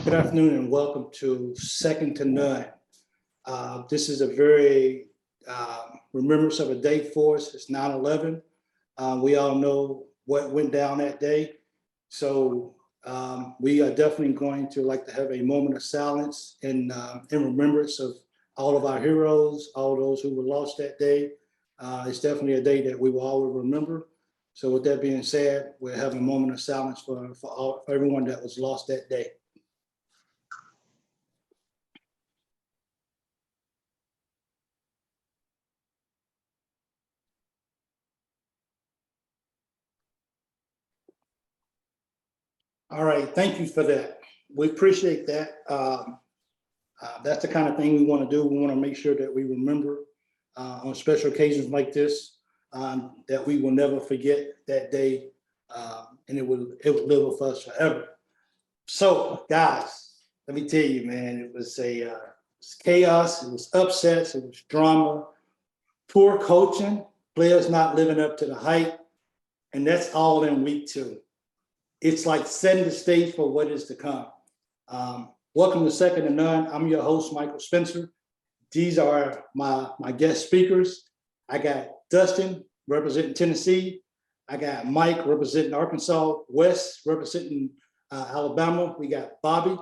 Good afternoon and welcome to Second to None. This is a very remembrance of a day for us. It's 9/11. We all know what went down that day. So we are definitely going to like to have a moment of silence in remembrance of all of our heroes, all those who were lost that day. It's definitely a day that we will always remember. So with that being said, we're having a moment of silence for everyone that was lost that day. All right, thank you for that. We appreciate that. That's the kind of thing we want to do. We want to make sure that we remember on special occasions like this, that we will never forget that day, and it will live with us forever. So, guys, let me tell you, man, it was chaos, it was upsets, it was drama, poor coaching, players not living up to the hype, and that's all in week 2. It's like setting the stage for what is to come. Welcome to Second to None. I'm your host, Michael Spencer. These are my guest speakers. I got Dustin representing Tennessee. I got Mike representing Arkansas. Wes representing Alabama. We got Bobby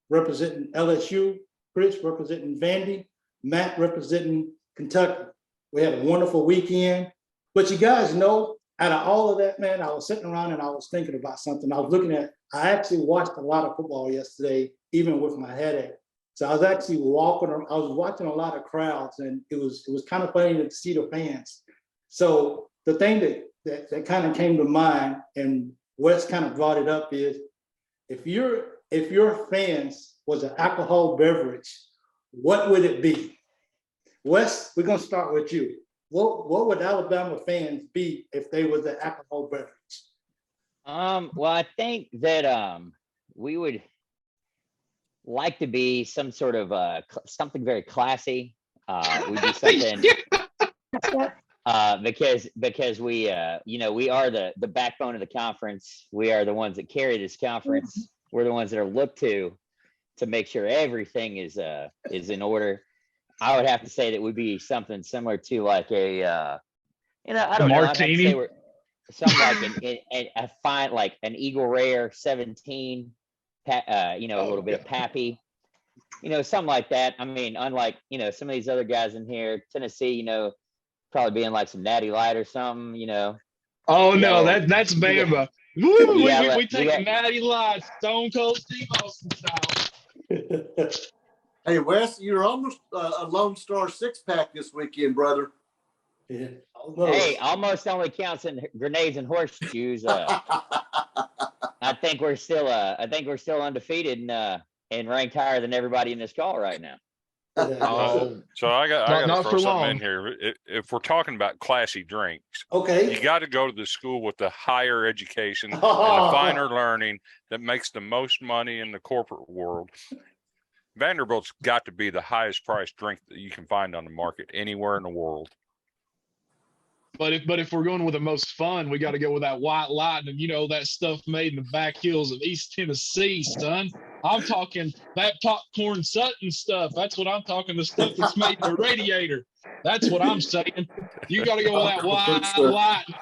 representing LSU. Chris representing Vandy. Matt representing Kentucky. We had a wonderful weekend. But you guys know, out of all of that, man, I was sitting around and I was thinking about something. I actually watched a lot of football yesterday, even with my headache. So I was actually watching a lot of crowds, and it was kind of funny to see the fans. So the thing that kind of came to mind, and Wes kind of brought it up, is if your fans was an alcohol beverage, what would it be? Wes, we're gonna start with you. What would Alabama fans be if they was an alcohol beverage? Well, I think that we would like to be some sort of something very classy. We'd be something because we we are the backbone of the conference. We are the ones that carry this conference. We're the ones that are looked to make sure everything is in order. I would have to say that would be something similar to like I don't know. I'd have to say we're something like a fine, like an Eagle Rare 17, a little bit of Pappy, something like that. I mean, unlike, some of these other guys in here, Tennessee, probably being like some Natty Light or something, Oh no, that's Bama. Woo, we take Natty Light, Stone Cold Steve Austin style. Hey, Wes, you're almost a Lone Star 6-pack this weekend, brother. Yeah. Hey, almost only counts in grenades and horseshoes. I think we're still undefeated and ranked higher than everybody in this call right now. So I got to throw something long. in here. If we're talking about classy drinks, okay, you got to go to the school with the higher education and the finer learning that makes the most money in the corporate world. Vanderbilt's got to be the highest priced drink that you can find on the market anywhere in the world. But if we're going with the most fun, we got to go with that White Lightning. That stuff made in the back hills of East Tennessee, son. I'm talking that popcorn Sutton stuff. That's what I'm talking. The stuff that's made in the radiator. That's what I'm saying. You got to go with that White Lightning.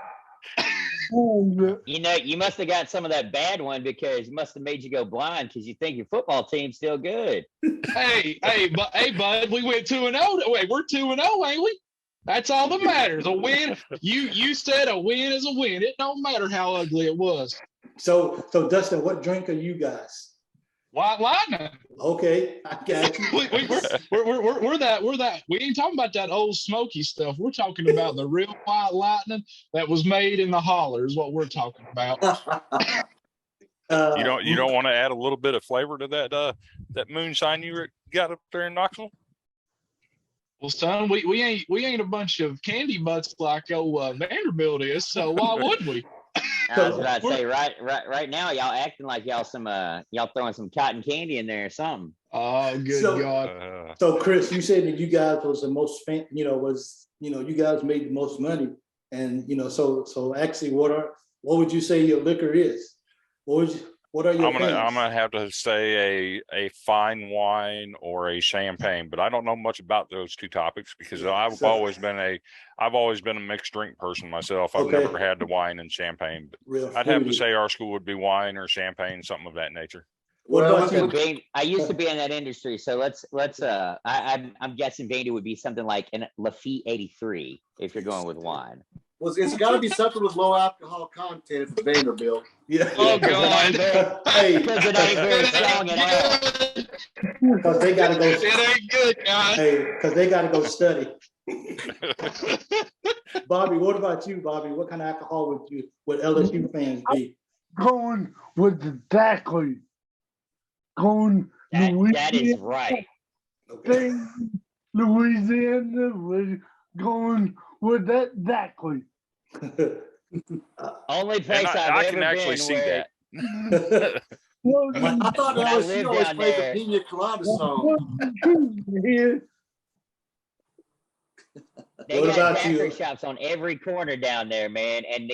You must have got some of that bad one because it must have made you go blind because you think your football team's still good. Hey, bud, we went 2-0. Wait, we're 2-0, ain't we? That's all that matters. A win. You said a win is a win. It don't matter how ugly it was. So Dustin, what drink are you guys? White Lightning. Okay, I got you. We're that. We ain't talking about that old smoky stuff. We're talking about the real White Lightning that was made in the holler is what we're talking about. You don't want to add a little bit of flavor to that moonshine you got up there in Knoxville? Well, son, we ain't a bunch of candy butts like old Vanderbilt is. So why would we? I was about to say right now y'all acting like y'all throwing some cotton candy in there or something. Oh, good God! So Chris, you said that you guys was the most you guys made the most money, and so actually, what would you say your liquor is? What would you? What are your I'm opinions? gonna have to say a fine wine or a champagne, but I don't know much about those two topics because I've always been a mixed drink person myself. I've Okay. never had the wine and champagne, but Real I'd have to fruity. say our school would be wine or champagne, something of that nature. What Well, about you? I used to be in that industry, so I'm guessing Vandy would be something like an Lafitte 83 if you're going with wine. Well, it's got to be something with low alcohol content if it's Vanderbilt. Yeah. Oh, because God. Hey, Because it ain't very strong at all. because they gotta go. It ain't good, guys. Hey, because they gotta go study. Bobby, what about you, Bobby? What kind of alcohol would LSU fans be? Going with the daiquiri. Going That is right. Okay. Louisiana, we're going with that daiquiri. Only And place I've I ever can actually been see where that. I thought When I LSU lived always down played there- the Pina Colada song. Here, they What got about daiquiri you? shops on every corner down there, man. And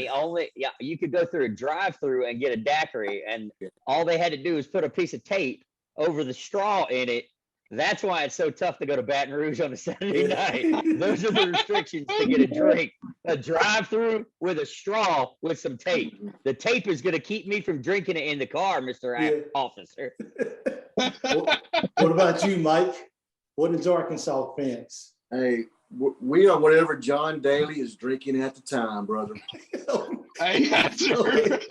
you could go through a drive-through and get a daiquiri, and all they had to do is put a piece of tape over the straw in it. That's why it's so tough to go to Baton Rouge on a Saturday night. Those are the restrictions to get a drink. A drive-through with a straw with some tape. The tape is going to keep me from drinking it in the car, Mr. Yeah. Officer. What about you, Mike? What is Arkansas fans? Hey, we are whatever John Daly is drinking at the time, brother. Hey, that's right.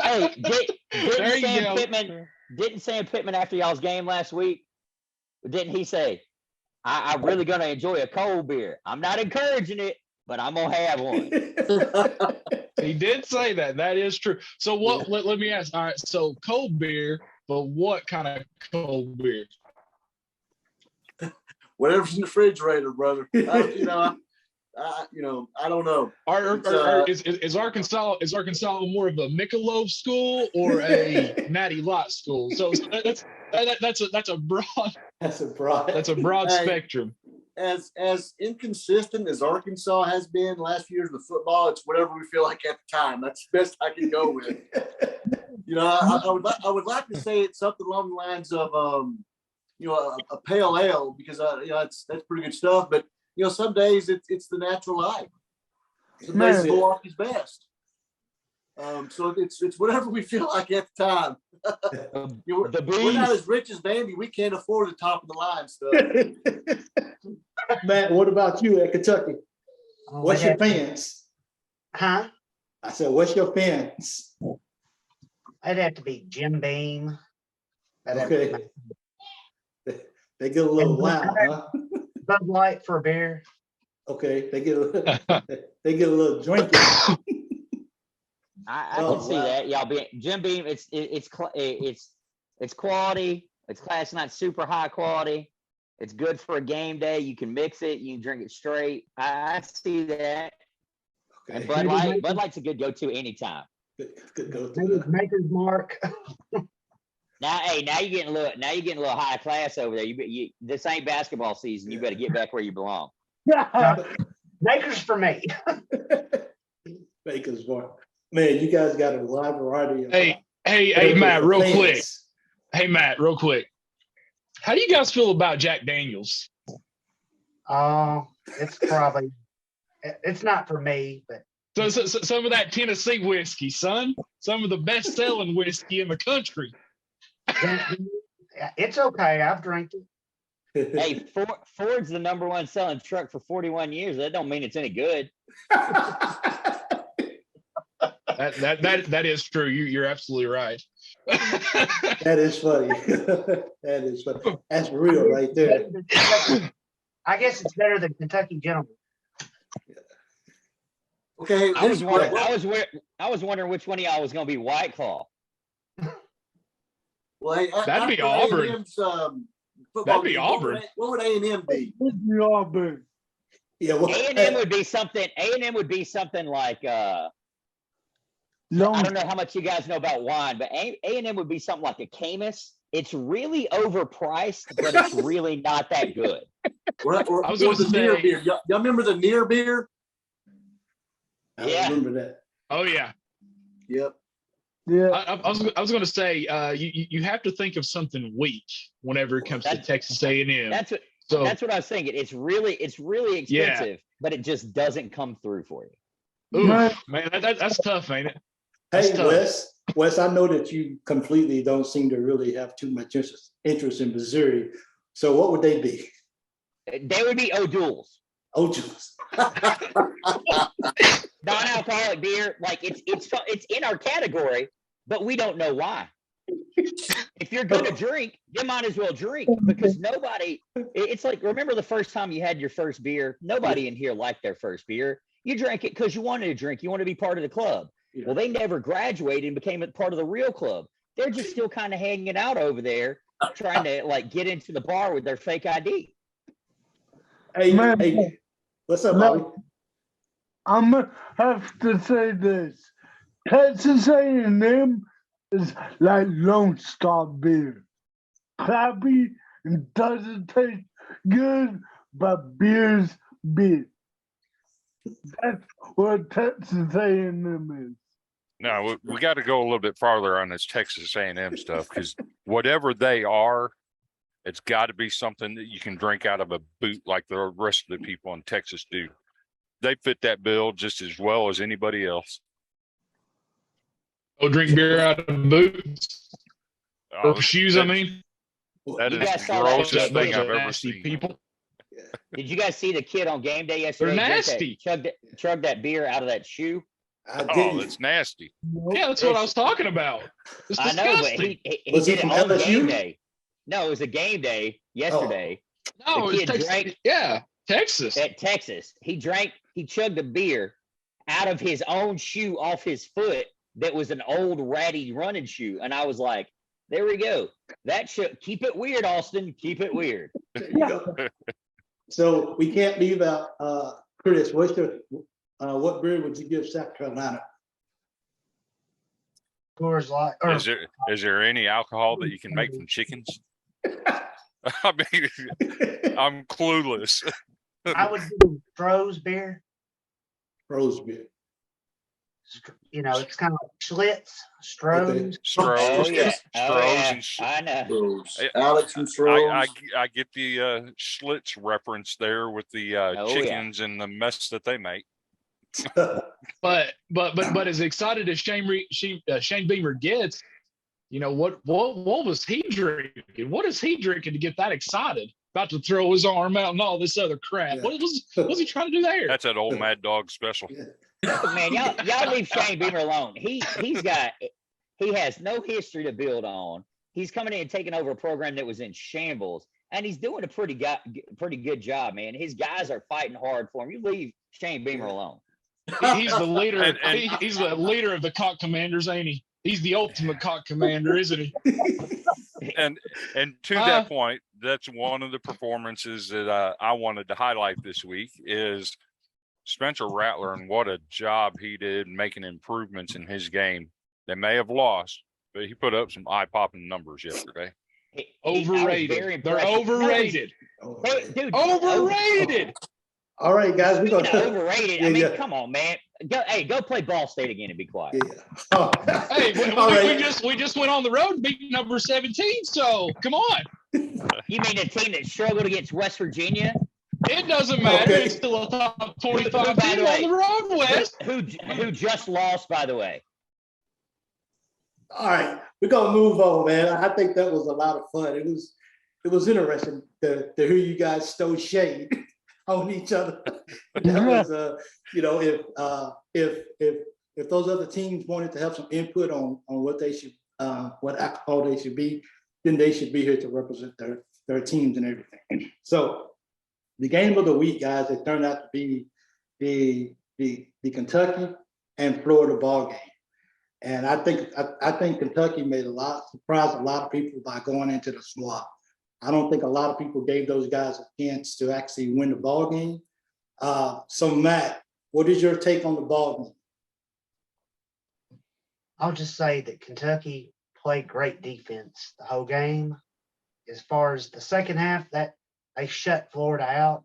Hey, There you Sam go. Pittman? Didn't Sam Pittman after y'all's game last week? Didn't he say, I'm really going to enjoy a cold beer? I'm not encouraging it, but I'm going to have one. He did say that. That is true. So what? Let me ask. All right. So cold beer, but what kind of cold beer? Whatever's in the refrigerator, brother. I don't know. Is Arkansas more of a Michelob school or a Natty Light school? So that's a broad That's a broad. Hey. spectrum. As inconsistent as Arkansas has been last few years with football, it's whatever we feel like at the time. That's the best I can go with. I would like to say it's something along the lines of a pale ale because that's pretty good stuff. But some days it's the natural light. Some days it's Milwaukee's best. So it's whatever we feel like at the time. We're not as rich as Vandy. We can't afford the top of the line stuff. Matt, what about you at Kentucky? What's your fans? Huh? I said, what's your fans? I'd have to be Jim Beam. Okay. They get a little loud, huh? Bud Light for a beer. Okay, they get a little drinking. I can see that. Y'all be Jim Beam. It's quality. It's class, not super high quality. It's good for a game day. You can mix it. You can drink it straight. I see that. Okay. And Bud Light's a good go-to anytime. Good go Maybe to Maker's Mark. Now you're getting a little high class over there. This ain't basketball season. You better get back where you belong. Maker's for me. Baker's Bar. Man, you guys got a wide variety of Hey, Matt, real fans. quick. Hey, Matt, real quick. How do you guys feel about Jack Daniels? Oh, it's not for me, but So some of that Tennessee whiskey, son. Some of the best-selling whiskey in the country. it's okay. I've drank it. Hey, Ford's the number one selling truck for 41 years. That don't mean it's any good. That is true. You're absolutely right. That is funny. That is funny. That's real right there. I guess it's better than Kentucky Gentleman. Okay, I was wondering which one of y'all was going to be White Claw. Well, hey, That'd be after Auburn. A&M's, football That'd be game, Auburn. What would A&M be? Auburn. Yeah, well, A&M would be something. A&M would be something like. I don't know how much you guys know about wine, but A&M would be something like a Camus. It's really overpriced, but it's really not that good. I was going to say near beer. Y'all remember the near beer? I remember that. Oh yeah. Yep. Yeah. I was going to say, you have to think of something weak whenever it comes to That's- Texas A&M. That's what So that's what I was thinking. It's really Yeah. expensive, but it just doesn't come through for you. oof, man, that's tough, ain't it? That's Hey, tough. Wes, I know that you completely don't seem to really have too much interest in Missouri. So what would they be? They would be O'Doul's. Oju's. Non-alcoholic beer, like it's in our category, but we don't know why. If you're gonna drink, you might as well drink because it's like, remember the first time you had your first beer? Nobody in here liked their first beer. You drank it because you wanted to drink, you want to be part of the club. Yeah. Well, they never graduated and became a part of the real club. They're just still kind of hanging out over there, trying to like get into the bar with their fake ID. Hey, Man. hey, what's up, No. Bobby? I'm gonna have to say this. Texas A&M is like Lone Star beer. Crappy and doesn't taste good, but beer's beer. That's what Texas A&M is. No, we got to go a little bit farther on this Texas A&M stuff because whatever they are, it's got to be something that you can drink out of a boot like the rest of the people in Texas do. They fit that bill just as well as anybody else. Go drink beer out of boots Oh, or shoes. I mean, that You is guys the saw that grossest kid, thing those I've are ever nasty seen. people. Did you guys see the kid on game day yesterday? They're drink nasty. Chug that beer out of that shoe. I Oh, didn't. that's nasty. Yeah, that's what I was talking about. It's I know, but disgusting. he Was he did it from on LSU? game day. No, it was a game day yesterday No, the it's kid Texas. drank- Yeah, Texas. at Texas. He chugged a beer out of his own shoe off his foot that was an old ratty running shoe. And I was like, there we go. That should keep it weird, Austin. Keep it weird. There you go. So we can't leave out, Chris, what beer would you give South Carolina? Coors Light. Is there any alcohol that you can make from chickens? I mean, I'm clueless. I would do Stroh's beer. Rose beer. You know, it's kind of like Schlitz, Stroh's. Strohs, Oh yeah. Strohs I know. Alex from I, Stroh's. I get the Schlitz reference there with the Oh, yeah. chickens and the mess that they make. But as excited as Shane Beamer gets, you know what was he drinking? What is he drinking to get that excited? About to throw his arm out and all this other crap. Yeah. What was he trying to do there? That's that old Mad Dog special. Man, y'all leave Shane Beamer alone. He has no history to build on. He's coming in and taking over a program that was in shambles, and he's doing a pretty good job, man. His guys are fighting hard for him. You leave Shane Beamer alone. He's the leader. And- He's the leader of the cock commanders, ain't he? He's the ultimate cock commander, isn't he? And to that point, that's one of the performances that I wanted to highlight this week is Spencer Rattler and what a job he did making improvements in his game. They may have lost, but he put up some eye-popping numbers yesterday. I was very Overrated. They're impressed. overrated. Dude, Overrated. All right, guys, we're Speaking gonna. of overrated, I Yeah, mean, yeah. come on, man. Go play Ball State again and be quiet. Yeah. Oh. Hey, All right. we just went on the road and beat number 17. So come on. You mean the team that struggled against West Virginia? It doesn't matter. Okay. It's still a top 25 By the team way, on the road, West. Who just lost, by the way. All right, we're gonna move on, man. I think that was a lot of fun. It was interesting to hear you guys stow shade on each other. That was, you know, if those other teams wanted to have some input on what they should, what alcohol they should be, then they should be here to represent their teams and everything. So the game of the week, guys, it turned out to be the Kentucky and Florida ball game. And I think Kentucky surprised a lot of people by going into the swamp. I don't think a lot of people gave those guys a chance to actually win the ball game. So Matt, what is your take on the ball game? I'll just say that Kentucky played great defense the whole game. As far as the second half, that they shut Florida out.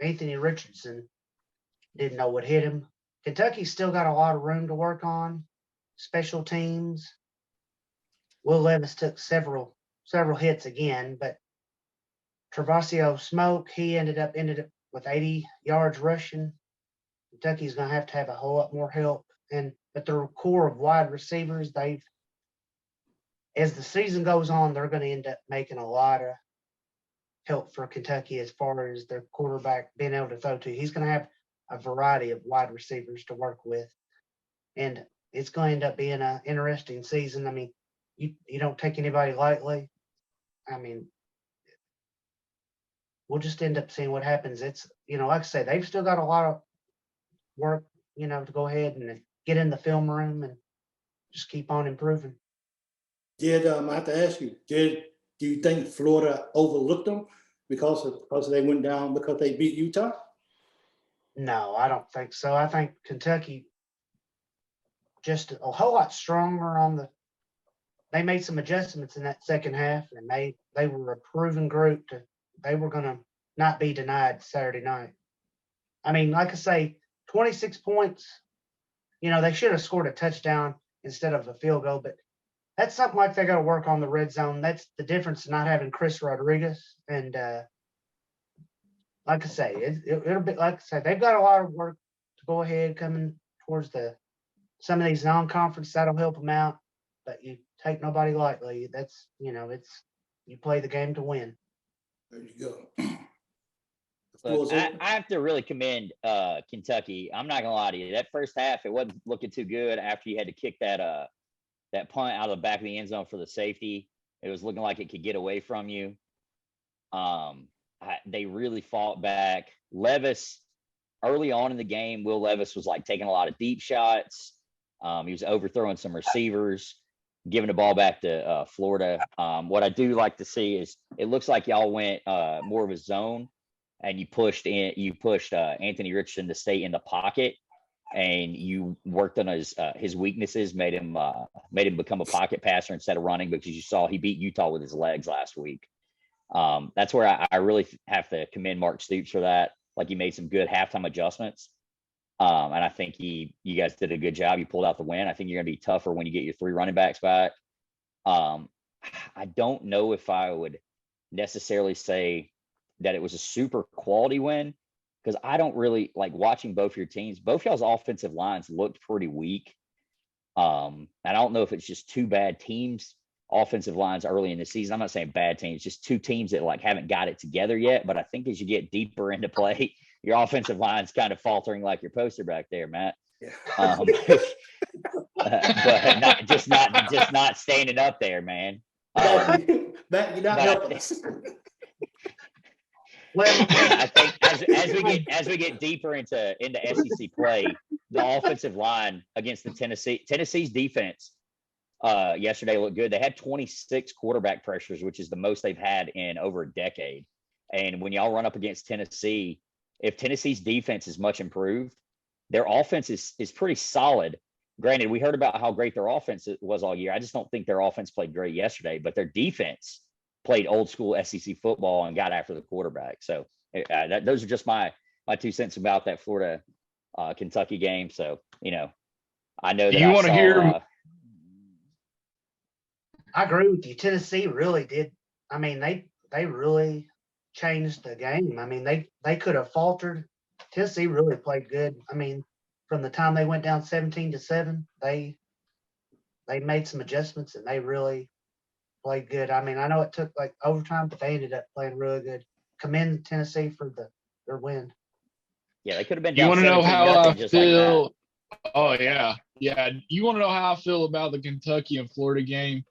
Anthony Richardson didn't know what hit him. Kentucky's still got a lot of room to work on. special teams. Will Levis took several hits again, but Travasio Smoke, he ended up with 80 yards rushing. Kentucky's going to have a whole lot more help. But their core of wide receivers, as the season goes on, they're going to end up making a lot of help for Kentucky as far as their quarterback being able to throw to. He's going to have a variety of wide receivers to work with. And it's going to end up being an interesting season. I mean, you don't take anybody lightly. I mean, we'll just end up seeing what happens. It's, like I say, they've still got a lot of work, to go ahead and get in the film room and just keep on improving. I have to ask you, do you think Florida overlooked them because they went down because they beat Utah? No, I don't think so. I think Kentucky just a whole lot stronger they made some adjustments in that second half, and they were a proven group they were going to not be denied Saturday night. I mean, like I say, 26 points, they should have scored a touchdown instead of a field goal, but that's something like they got to work on the red zone. That's the difference in not having Chris Rodriguez. And like I say, it'll be, like I say, they've got a lot of work to go ahead coming towards some of these non-conference. That'll help them out, but you take nobody lightly. That's, you play the game to win. There you go. Look, I have to really commend Kentucky. I'm not gonna lie to you. That first half, it wasn't looking too good after you had to kick that punt out of the back of the end zone for the safety. It was looking like it could get away from you. They really fought back. Levis, early on in the game, Will Levis was like taking a lot of deep shots. He was overthrowing some receivers, giving the ball back to Florida. What I do like to see is it looks like y'all went more of a zone, and you pushed Anthony Richardson to stay in the pocket, and you worked on his weaknesses, made him become a pocket passer instead of running, because you saw he beat Utah with his legs last week. That's where I really have to commend Mark Stoops for that. Like, he made some good halftime adjustments. And I think you guys did a good job. You pulled out the win. I think you're going to be tougher when you get your 3 running backs back. I don't know if I would necessarily say that it was a super quality win, because I don't really like watching both your teams. Both y'all's offensive lines looked pretty weak. And I don't know if it's just 2 bad teams, offensive lines early in the season. I'm not saying bad teams, just 2 teams that like haven't got it together yet. But I think as you get deeper into play, your offensive line's kind of faltering, like your poster back there, Matt. Yeah. But not standing up there, man. Matt, you're not helping us. Well, I think as we get deeper into SEC play, the offensive line against the Tennessee's defense yesterday looked good. They had 26 quarterback pressures, which is the most they've had in over a decade. And when y'all run up against Tennessee, if Tennessee's defense is much improved, their offense is pretty solid. Granted, we heard about how great their offense was all year. I just don't think their offense played great yesterday, but their defense played old school SEC football and got after the quarterback. So those are just my 2 cents about that Florida Kentucky game. So, I know that you want to hear. I agree with you. Tennessee really did. I mean, they really changed the game. I mean, they could have faltered. Tennessee really played good. I mean, from the time they went down 17-7, they made some adjustments, and they really played good. I mean, I know it took like overtime, but they ended up playing really good. Commend Tennessee for their win. Yeah, they could have been. You want to know how I feel? Like oh yeah. You want to know how I feel about the Kentucky and Florida game?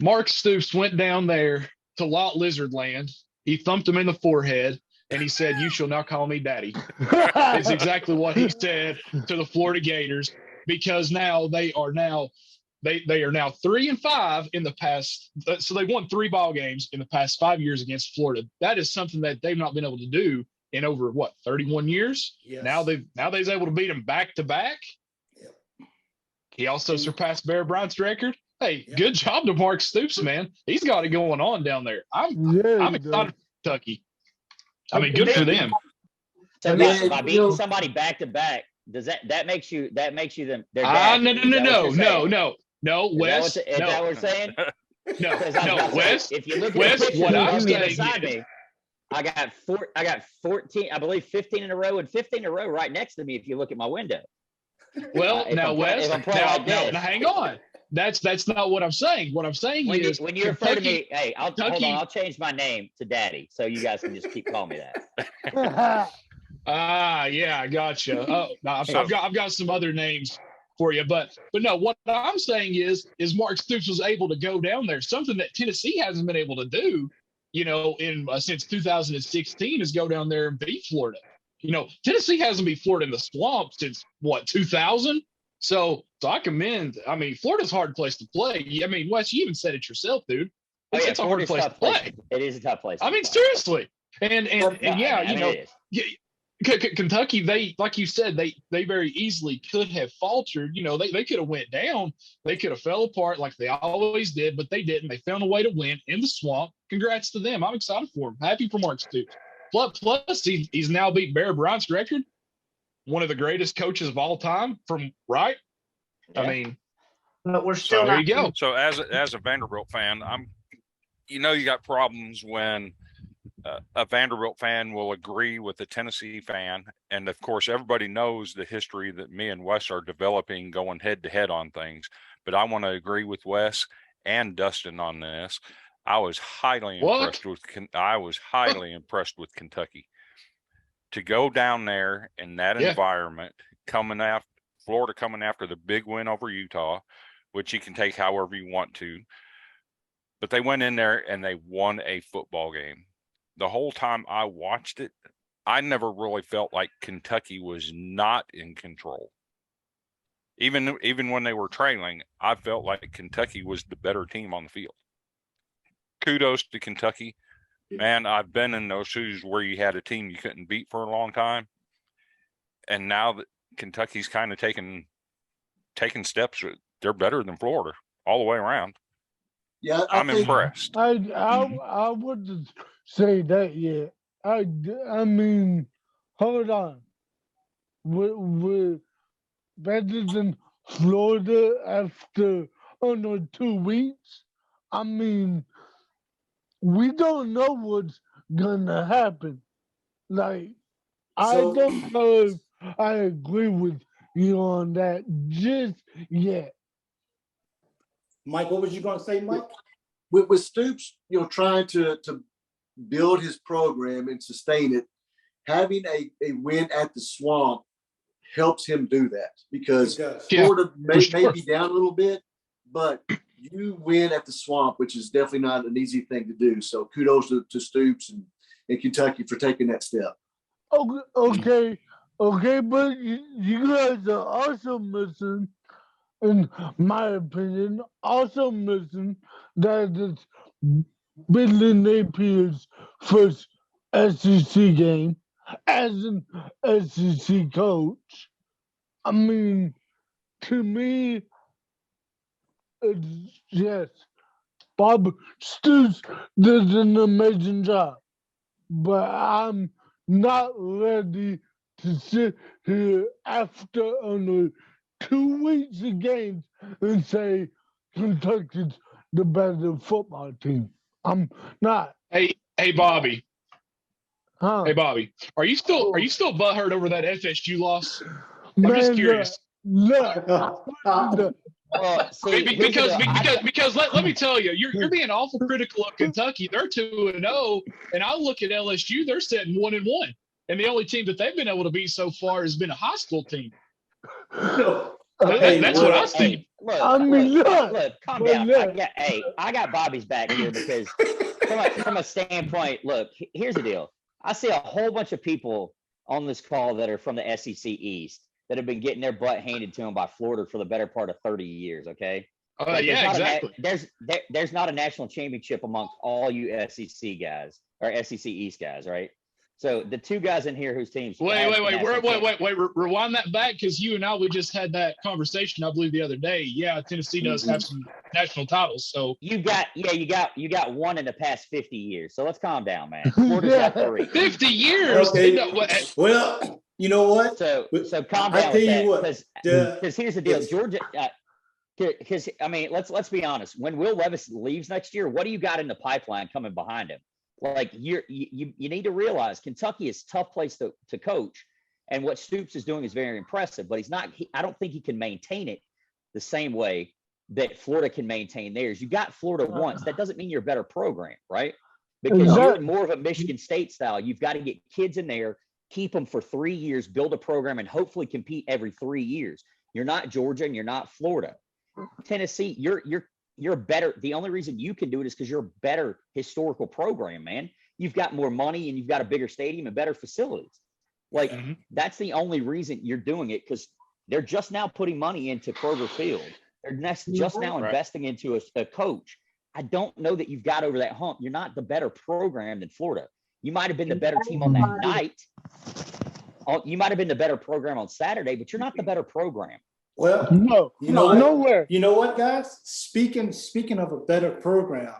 Mark Stoops went down there to Lot Lizard Land. He thumped him in the forehead, and he said, "You shall not call me daddy." It's exactly what he said to the Florida Gators, because now they are now 3-5 in the past. So they won 3 ball games in the past 5 years against Florida. That is something that they've not been able to do in over 31 years. Yes. Now they're able to beat them back to back. Yep. He also surpassed Bear Bryant's record. Hey, Yep. good job to Mark Stoops, man. He's got it going on down there. I'm excited for Kentucky. I mean, good for them. So by beating somebody back to back, Does that makes you their No, dad? no, Is no, that what no, you're saying? no, no, Wes. Is that No, what we're saying? no, 'Cause I was no, about to say, Wes. if you look at Wes, the picture what I'm of me saying beside is, me, I got 14, I believe 15 in a row and 15 in a row right next to me. If you look at my window, well, if now, I'm Wes, playing like now, this, hang on. That's not what I'm saying. What I'm saying when is you refer to Kentucky, me, hey, hold on, Kentucky. I'll change my name to Daddy, so you guys can just keep calling me that. Yeah, I gotcha. Oh, no, So- I've got some other names for you, but no, what I'm saying is Mark Stoops was able to go down there, something that Tennessee hasn't been able to do, in since 2016, is go down there and beat Florida. Tennessee hasn't beat Florida in the swamp since what, 2000. So I commend. I mean, Florida's a hard place to play. I mean, Wes, you even said it yourself, dude. Oh, yeah, It's a hard Florida's place to tough place. play. It is a tough place. I to mean, play. seriously. And No, yeah, I mean, it is. Kentucky, they, like you said, they very easily could have faltered. They could have went down. They could have fell apart like they always did, but they didn't. They found a way to win in the swamp. Congrats to them. I'm excited for them. Happy for Mark Stoops. Plus he's now beat Bear Bryant's record. One of the greatest coaches of all time right? Yeah. I mean, But we're still so there not. you go. So as a Vanderbilt fan, you got problems when a Vanderbilt fan will agree with a Tennessee fan, and of course everybody knows the history that me and Wes are developing, going head to head on things. But I want to agree with Wes and Dustin on this. I was highly impressed with Kentucky to go down there in that environment, Florida coming after the big win over Utah, which you can take however you want to. But they went in there and they won a football game. The whole time I watched it, I never really felt like Kentucky was not in control. Even when they were trailing, I felt like Kentucky was the better team on the field. Kudos to Kentucky. Man, I've been in those shoes where you had a team you couldn't beat for a long time. And now that Kentucky's kind of taking steps, they're better than Florida all the way around. Yeah, I'm impressed. I wouldn't say that yet. I mean, hold on. We're better than Florida after 2 weeks. I mean, we don't know what's gonna happen. Like, I So- don't know if I agree with you on that just yet. Mike, what was you gonna say, Mike? With Stoops, trying to build his program and sustain it, having a win at the Swamp helps him do that, because Because Yeah, Florida may sure. be down a little bit, but you win at the Swamp, which is definitely not an easy thing to do. So kudos to Stoops and Kentucky for taking that step. Okay, but you guys are also missing, in my opinion, that it's Billy Napier's first SEC game as an SEC coach. I mean, to me, it's yes, Bob Stoops did an amazing job, but I'm not ready to sit here after only 2 weeks of games and say Kentucky's the better football team. I'm not. Hey, Bobby. Huh? Hey, Bobby. Are you still butthurt over that FSU loss? I'm Man, just curious. Look. Well, see, here's the deal. Because let me tell you, you're being awful critical of Kentucky. They're 2-0, and I look at LSU, they're sitting 1-1, and the only team that they've been able to beat so far has been a high school team. That's what I see. Look, I mean, look, calm but down. look. I got Bobby's back here because from a standpoint, look, here's the deal. I see a whole bunch of people on this call that are from the SEC East that have been getting their butt handed to them by Florida for the better part of 30 years, okay? Like, Yeah, exactly. There's not a national championship amongst all you SEC guys or SEC East guys, right? So the two guys in here whose teams. Wait. Rewind that back, because you and I, we just had that conversation, I believe, the other day. Yeah, Tennessee does have some national titles. So you got one in the past 50 years. So let's calm down, man. Florida's got 3. 50 years. Okay. No, well, You know what? So calm I down tell with you that, what, because here's the deal, yes. Georgia. Because I mean, let's be honest. When Will Levis leaves next year, what do you got in the pipeline coming behind him? Like you need to realize Kentucky is a tough place to coach, and what Stoops is doing is very impressive. But he's not. I don't think he can maintain it the same way that Florida can maintain theirs. You got Florida once. That doesn't mean you're a better program, right? Because you're more of a Michigan State style. You've got to get kids in there, keep them for 3 years, build a program, and hopefully compete every 3 years. You're not Georgia and you're not Florida. Tennessee, you're better. The only reason you can do it is because you're a better historical program, man. You've got more money and you've got a bigger stadium and better facilities. Like that's the only reason you're doing it, because they're just now putting money into Kroger Field. They're just now investing into a coach. I don't know that you've got over that hump. You're not the better program than Florida. You might have been the better team on that night. You might have been the better program on Saturday, but you're not the better program. Well, No, you know what? nowhere. You know what, guys? Speaking of a better program,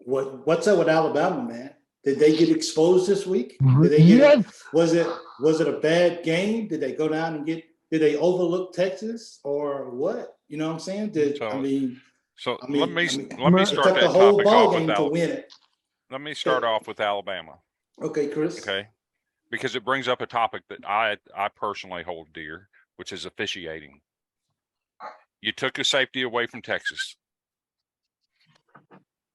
what's up with Alabama, man? Did they get exposed this week? Did they get was it a bad game? Did they go down and did they overlook Texas or what? You know what I'm saying? Let me start the that whole topic ball off game with to win it. Let me start off with Alabama. Okay, Chris. Okay. Because it brings up a topic that I personally hold dear, which is officiating. You took a safety away from Texas.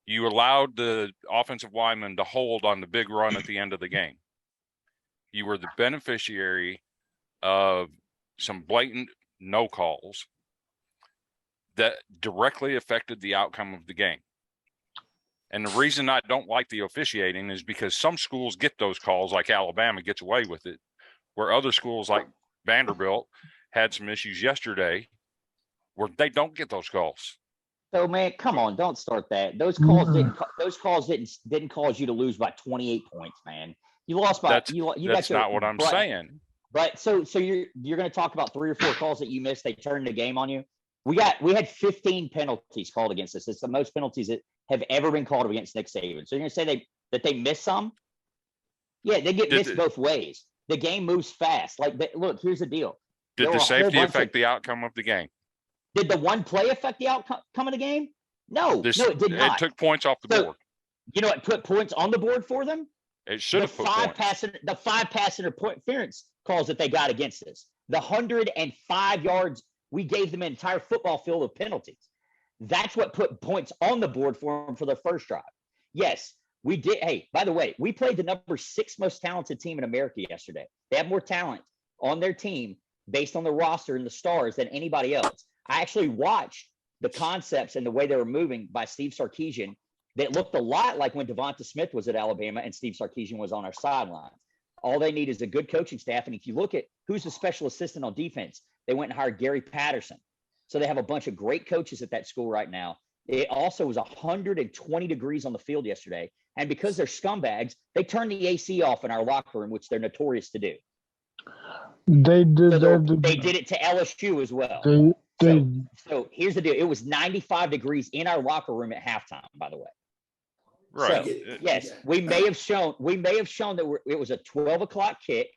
You allowed the offensive lineman to hold on the big run at the end of the game. You were the beneficiary of some blatant no calls that directly affected the outcome of the game. And the reason I don't like the officiating is because some schools get those calls, like Alabama gets away with it, where other schools like Vanderbilt had some issues yesterday where they don't get those calls. So man, come on, don't start that. Those calls didn't cause you to lose by 28 points, man. You lost by that's not what I'm saying. Right. So you're going to talk about 3 or 4 calls that you missed. They turned the game on you. We had 15 penalties called against us. It's the most penalties that have ever been called against Nick Saban. So you're going to say that they missed some? Yeah, they get missed both ways. The game moves fast. Look, here's the deal. Did the safety affect the outcome of the game? Did the one play affect the outcome of the game? No, it did not. It took points off the board. You know what put points on the board for them? It should have put points. The 5 pass interference calls that they got against us. The 105 yards, we gave them an entire football field of penalties. That's what put points on the board for them for their first drive. Yes, we did. Hey, by the way, we played the number 6 most talented team in America yesterday. They have more talent on their team based on the roster and the stars than anybody else. I actually watched the concepts and the way they were moving by Steve Sarkisian that looked a lot like when Devonta Smith was at Alabama and Steve Sarkisian was on our sidelines. All they need is a good coaching staff. And if you look at who's the special assistant on defense, they went and hired Gary Patterson. So they have a bunch of great coaches at that school right now. It also was 120 degrees on the field yesterday. And because they're scumbags, they turned the AC off in our locker room, which they're notorious to do. They did They did it to LSU as well. So here's the deal. It was 95 degrees in our locker room at halftime, by the way. Right. So, yes, we may have shown that it was a 12 o'clock kick,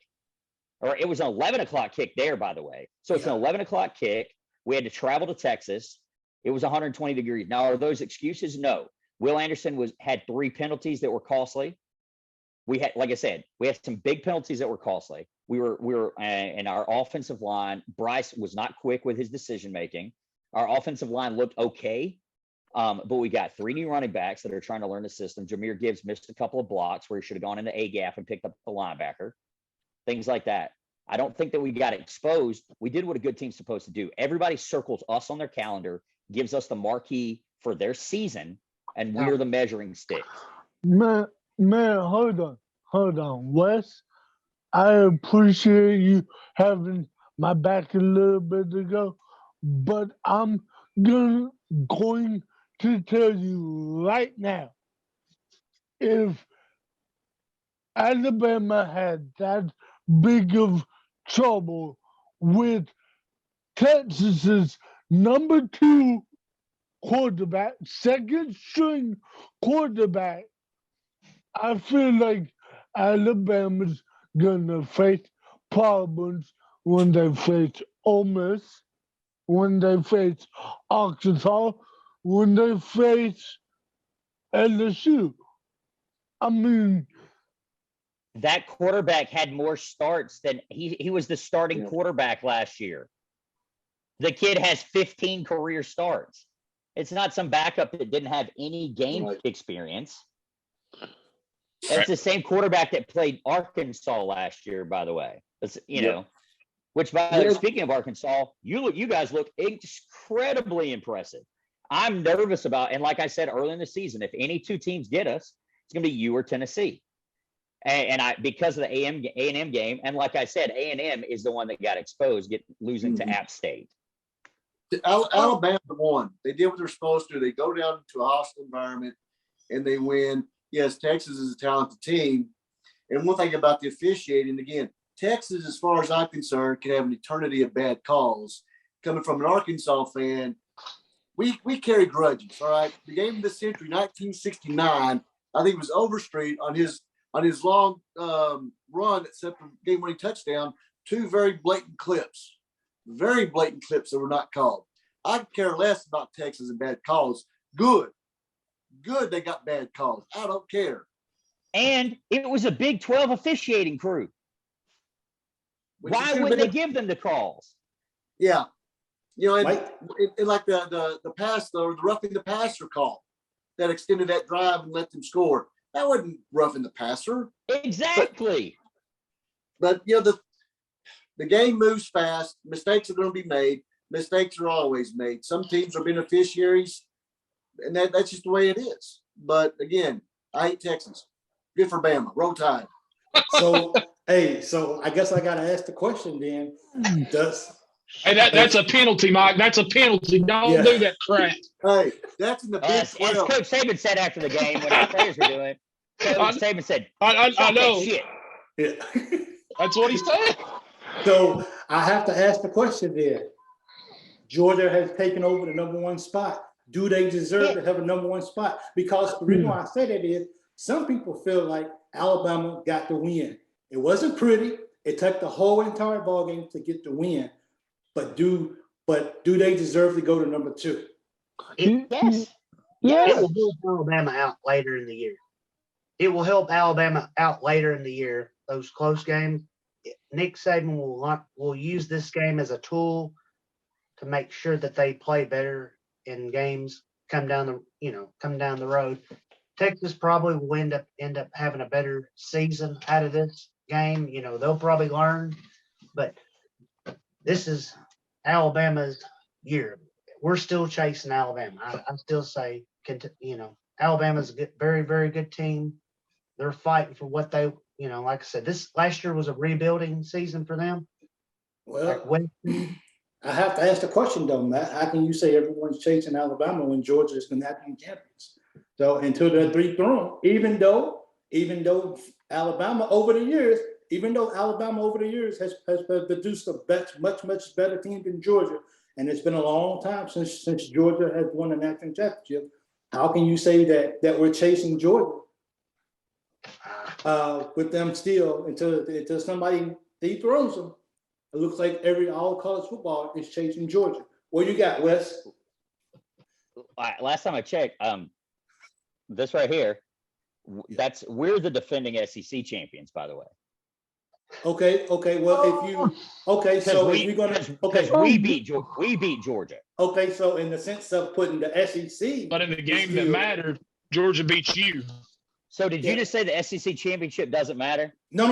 or it was an 11 o'clock kick there, by the way. So it's an 11 o'clock kick. We had to travel to Texas. It was 120 degrees. Now, are those excuses? No. Will Anderson had 3 penalties that were costly. We had, like I said, we had some big penalties that were costly. We were in our offensive line. Bryce was not quick with his decision making. Our offensive line looked okay, but we got 3 new running backs that are trying to learn the system. Jameer Gibbs missed a couple of blocks where he should have gone into A gap and picked up the linebacker. Things like that. I don't think that we got exposed. We did what a good team's supposed to do. Everybody circles us on their calendar, gives us the marquee for their season, and we're the measuring stick. Man, hold on, Wes. I appreciate you having my back a little bit ago, but I'm going to tell you right now, if Alabama had that big of trouble with Texas's number 2 quarterback, second string quarterback, I feel like Alabama's gonna face problems when they face Ole Miss, when they face Arkansas, when they face LSU. I mean, That quarterback had more starts than he was the starting quarterback last year. The kid has 15 career starts. It's not some backup that didn't have any game experience. It's the same quarterback that played Arkansas last year, by the way. It's, you know, which by the way, speaking of Arkansas, you guys look incredibly impressive. I'm nervous about, and like I said early in the season, if any two teams get us, it's going to be you or Tennessee. And I, because of the A&M game, and like I said, A&M is the one that got exposed, losing to App State. Alabama won. They did what they're supposed to. They go down to a hostile environment and they win. Yes, Texas is a talented team. And one thing about the officiating, again, Texas, as far as I'm concerned, can have an eternity of bad calls. Coming from an Arkansas fan, we carry grudges, all right? The game of the century, 1969, I think it was Overstreet on his long run that set the game-winning touchdown, two very blatant clips that were not called. I care less about Texas and bad calls. Good, they got bad calls. I don't care. And it was a Big 12 officiating crew. Why would they give them the calls? Yeah. You know, and like the pass, or the roughing the passer call that extended that drive and let them score. That wasn't roughing the passer. Exactly. But you know, the game moves fast. Mistakes are going to be made. Mistakes are always made. Some teams are beneficiaries, and that's just the way it is. But again, I hate Texas. Good for Bama. Roll Tide. So, so I guess I got to ask the question then. Hey, that's a penalty, Mike. That's a penalty. Don't do that crap. Hey, that's in the Big 12. As Coach Saban said after the game when our players were doing it, Coach Saban said, I know. Shit. Yeah. That's what he said. So I have to ask the question then. Georgia has taken over the number one spot. Do they deserve to have a number one spot? Because the reason why I say that is some people feel like Alabama got the win. It wasn't pretty. It took the whole entire ball game to get the win. But do they deserve to go to number two? Yes. It will help Alabama out later in the year. It will help Alabama out later in the year. Those close games. Nick Saban will use this game as a tool to make sure that they play better in games come down the road. Texas probably will end up having a better season out of this game. You know, they'll probably learn, but this is Alabama's year. We're still chasing Alabama. I still say, Alabama's a very, very good team. They're fighting for what they, like I said, this last year was a rebuilding season for them. Well, I have to ask the question though, Matt. How can you say everyone's chasing Alabama when Georgia is the national champions? So until the three thrown, even though Alabama over the years has produced a much better team than Georgia, and it's been a long time since Georgia has won a national championship. How can you say that we're chasing Georgia with them still until somebody dethrones them? It looks like all college football is chasing Georgia. What you got, Wes? Last time I checked, this right here, we're the defending SEC champions, by the way. Okay. Well, we beat Georgia. Okay, so in the sense of putting the SEC, but in the game that mattered, Georgia beat you. So did you just say the SEC championship doesn't matter? No.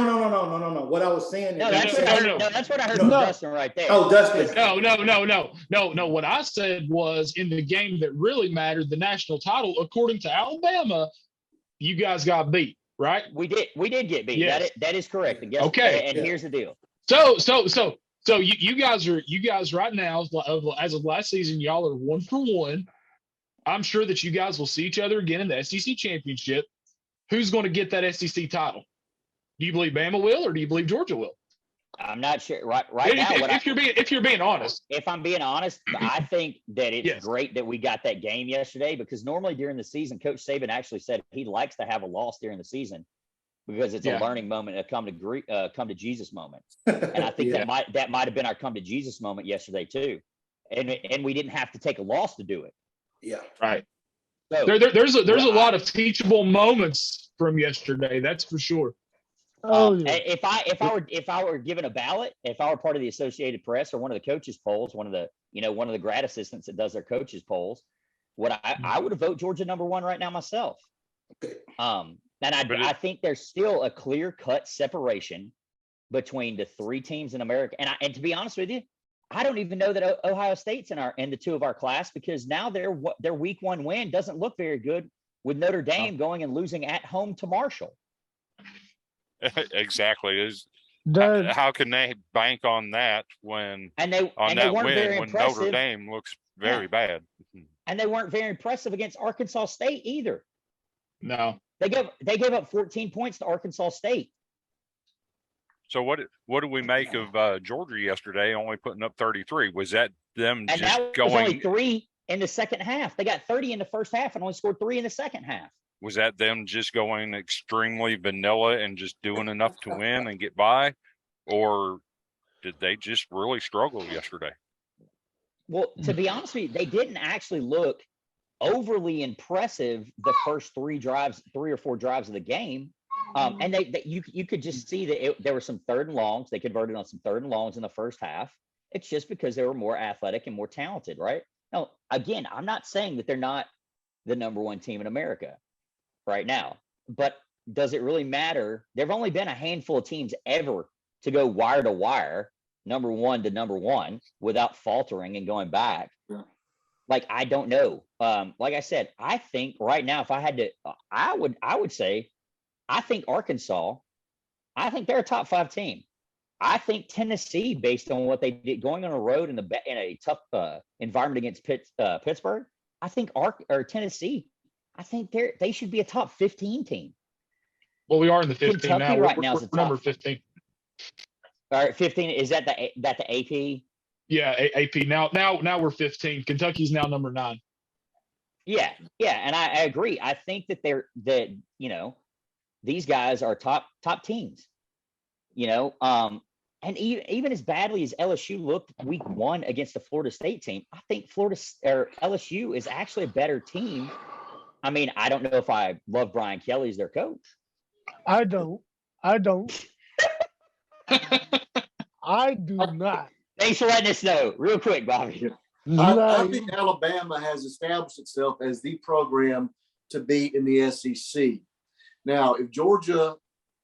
What I was saying is that's what I heard from Dustin right there. Oh, Dustin. No. What I said was in the game that really mattered, the national title, according to Alabama, you guys got beat, right? We did get beat. Yes. That is correct. And here's the deal. So you guys right now, as of last season, y'all are 1-for-1. I'm sure that you guys will see each other again in the SEC championship. Who's going to get that SEC title? Do you believe Bama will, or do you believe Georgia will? I'm not sure. Right now, if you're being honest, if I'm being honest, I think that it's great that we got that game yesterday, because normally during the season, Coach Saban actually said he likes to have a loss during the season because it's a Yeah. learning moment, a come to Jesus moment. And I think Yeah. that might have been our come to Jesus moment yesterday too. And we didn't have to take a loss to do it. Yeah. Right. So There's a well, lot of teachable moments from yesterday. That's for sure. Oh yeah. if I were given a ballot, if I were part of the Associated Press or one of the coaches polls, one of the grad assistants that does their coaches polls, I would have voted Georgia #1 right now myself. Okay. And But I think there's still a clear cut separation between the three teams in America. And to be honest with you, I don't even know that Ohio State's in the two of our class, because now their week 1 win doesn't look very good with Notre Dame going and losing at home to Marshall. Exactly. That How can they bank on that when And they on and they that weren't win very when Notre impressive. Dame looks very bad? And they weren't very impressive against Arkansas State either. No. They gave up 14 points to Arkansas State. So what do we make of Georgia yesterday only putting up 33? Was that them And just that was only going? 3 in the second half. They got 30 in the first half and only scored 3 in the second half. Was that them just going extremely vanilla and just doing enough to win and get by, or did they just really struggle yesterday? Well, to be honest with you, they didn't actually look overly impressive the first 3 or 4 drives of the game. And you could just see that there were some 3rd and longs. They converted on some 3rd and longs in the first half. It's just because they were more athletic and more talented, right? Now, again, I'm not saying that they're not the #1 team in America right now, but does it really matter? There've only been a handful of teams ever to go wire to wire, #1 to #1 without faltering and going back. Yeah. Like, I don't know. Like I said, I think right now, if I had to, I would say, I think Arkansas, I think they're a top 5 team. I think Tennessee, based on what they did going on the road in a tough environment against Pittsburgh, I think Tennessee, I think they should be a top 15 team. Well, we are in the 15 Kentucky now. right now is We're the number top 15. All right, 15 is that the AP? Yeah, AP. Now we're 15. Kentucky's now number 9. Yeah, and I agree. I think that these guys are top teams. And even as badly as LSU looked week 1 against the Florida State team, I think LSU is actually a better team. I mean, I don't know if I love Brian Kelly as their coach. I don't. I do not. Thanks for letting us know. Real quick, Bobby. I Like, think Alabama has established itself as the program to beat in the SEC. Now, if Georgia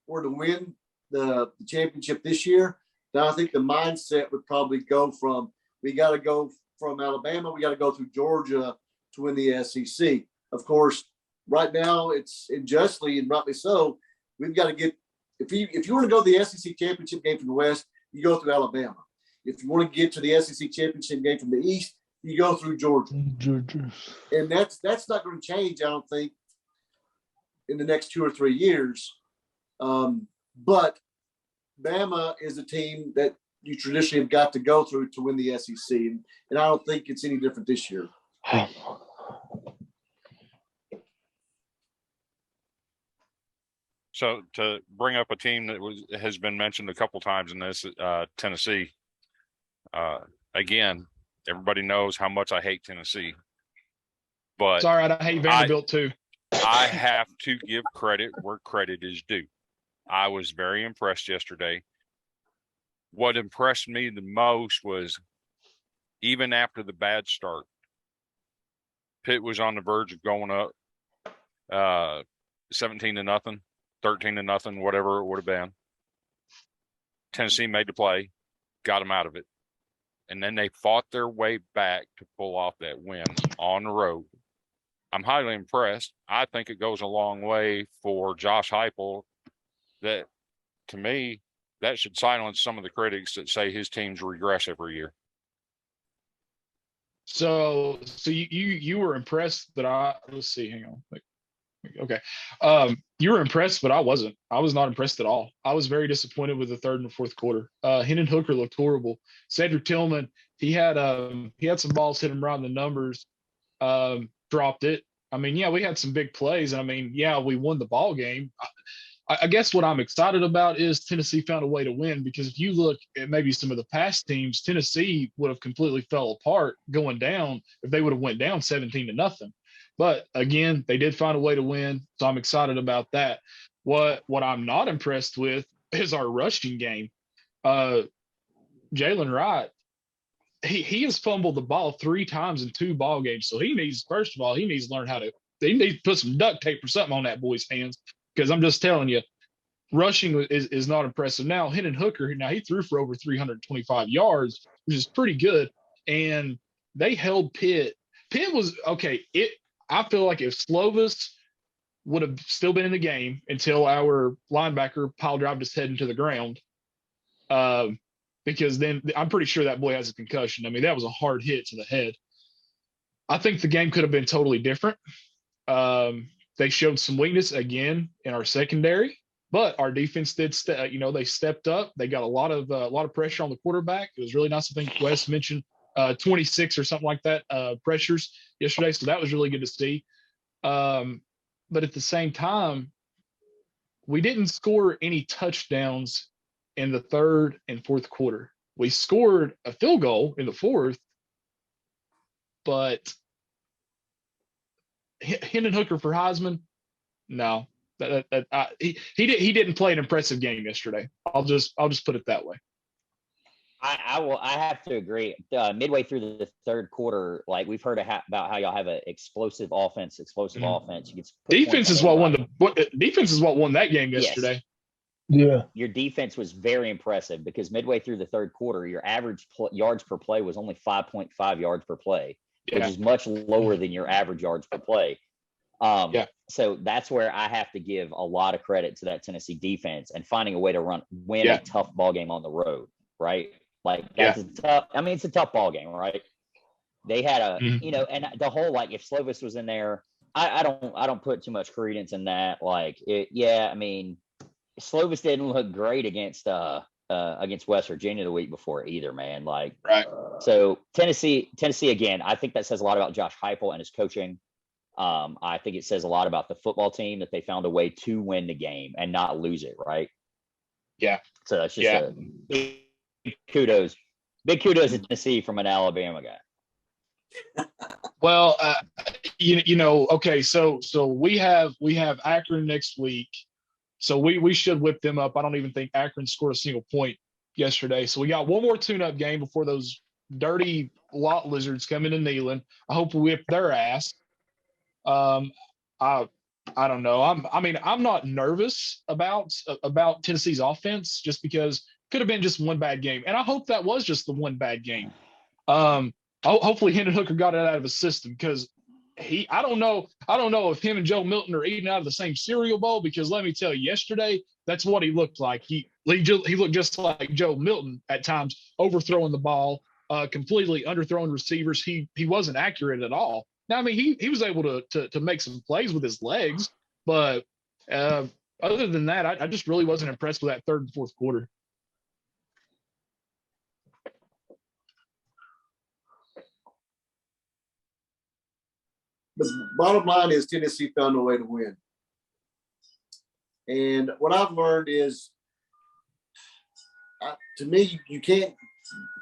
were to win the championship this year, then I think the mindset would probably go from, we got to go from Alabama, we got to go through Georgia to win the SEC. Of course, right now it's unjustly and rightly so. We've got to get, if you want to go to the SEC championship game from the West, you go through Alabama. If you want to get to the SEC championship game from the East, you go through Georgia. And that's not going to change, I don't think, in the next 2 or 3 years. But Bama is a team that you traditionally have got to go through to win the SEC. And I don't think it's any different this year. So to bring up a team that has been mentioned a couple times in this, Tennessee. Again, everybody knows how much I hate Tennessee, but It's all right. I hate Vanderbilt too. I have to give credit where credit is due. I was very impressed yesterday. What impressed me the most was, even after the bad start, Pitt was on the verge of going up 17-0, 13-0, whatever it would have been. Tennessee made the play, got them out of it. And then they fought their way back to pull off that win on the road. I'm highly impressed. I think it goes a long way for Josh Heupel. That, to me, that should silence some of the critics that say his teams regress every year. So you were impressed, but let's see, hang on. Okay. You were impressed, but I wasn't. I was not impressed at all. I was very disappointed with the third and fourth quarter. Hendon Hooker looked horrible. Cedric Tillman, he had some balls hit him right in the numbers, dropped it. I mean, yeah, we had some big plays, and I mean, yeah, we won the ball game. I guess what I'm excited about is Tennessee found a way to win, because if you look at maybe some of the past teams, Tennessee would have completely fell apart going down if they would have went down 17-0. But again, they did find a way to win, so I'm excited about that. What I'm not impressed with is our rushing game. Jalen Wright, he has fumbled the ball 3 times in 2 ball games. So he needs, first of all, he needs to learn he needs to put some duct tape or something on that boy's hands, because I'm just telling you, rushing is not impressive. Now, Hendon Hooker, he threw for over 325 yards, which is pretty good. And they held Pitt. Pitt was okay. I feel like if Slovis would have still been in the game until our linebacker pile drived his head into the ground, because then I'm pretty sure that boy has a concussion. I mean, that was a hard hit to the head. I think the game could have been totally different. They showed some weakness again in our secondary, but our defense did. They stepped up. They got a lot of pressure on the quarterback. It was really nice. I think Wes mentioned 26 or something like that pressures yesterday, so that was really good to see. But at the same time, we didn't score any touchdowns in the 3rd and 4th quarter. We scored a field goal in the 4th, but Hendon Hooker for Heisman, no. He didn't play an impressive game yesterday. I'll just put it that way. I have to agree. Midway through the 3rd quarter, like we've heard about how y'all have an explosive offense. Mm-hmm. You can defense is what won that game yesterday. Yes. Yeah. Your defense was very impressive, because midway through the 3rd quarter, your average yards per play was only 5.5 yards per play, which is much lower than your average yards per play. So that's where I have to give a lot of credit to that Tennessee defense and finding a way to win a tough ball game on the road, right? Like that's it's a tough ball game, right? They had and the whole, like, if Slovis was in there, I don't put too much credence in that. Like Slovis didn't look great against West Virginia the week before either, man. Like, right. So Tennessee again, I think that says a lot about Josh Heupel and his coaching. I think it says a lot about the football team that they found a way to win the game and not lose it, right? Yeah. So that's just a big kudos to Tennessee from an Alabama guy. Well, okay, so we have Akron next week, so we should whip them up. I don't even think Akron scored a single point yesterday, so we got one more tune-up game before those dirty lot lizards come into Neyland. I hope we whip their ass. I don't know. I'm not nervous about Tennessee's offense, just because it could have been just one bad game, and I hope that was just the one bad game. Hopefully Hendon Hooker got it out of his system, because I don't know if him and Joe Milton are eating out of the same cereal bowl, because let me tell you, yesterday that's what he looked like. He looked just like Joe Milton at times, overthrowing the ball, completely underthrowing receivers. He wasn't accurate at all. Now, I mean, he was able to make some plays with his legs, but other than that, I just really wasn't impressed with that 3rd and 4th quarter. But bottom line is Tennessee found a way to win. And what I've learned is, to me, you can't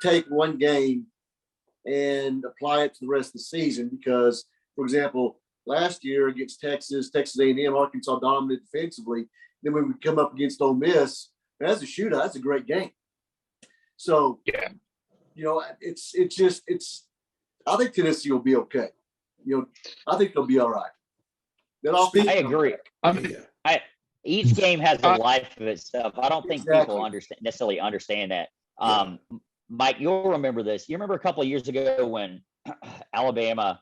take one game and apply it to the rest of the season, because, for example, last year against Texas A&M, Arkansas dominated defensively. Then when we come up against Ole Miss, that's a shootout. That's a great game. So, it's I think Tennessee will be okay. I think they'll be all right. I agree. Each game has a life of itself. I don't think people necessarily understand that. Mike, you'll remember this. You remember a couple of years ago when Alabama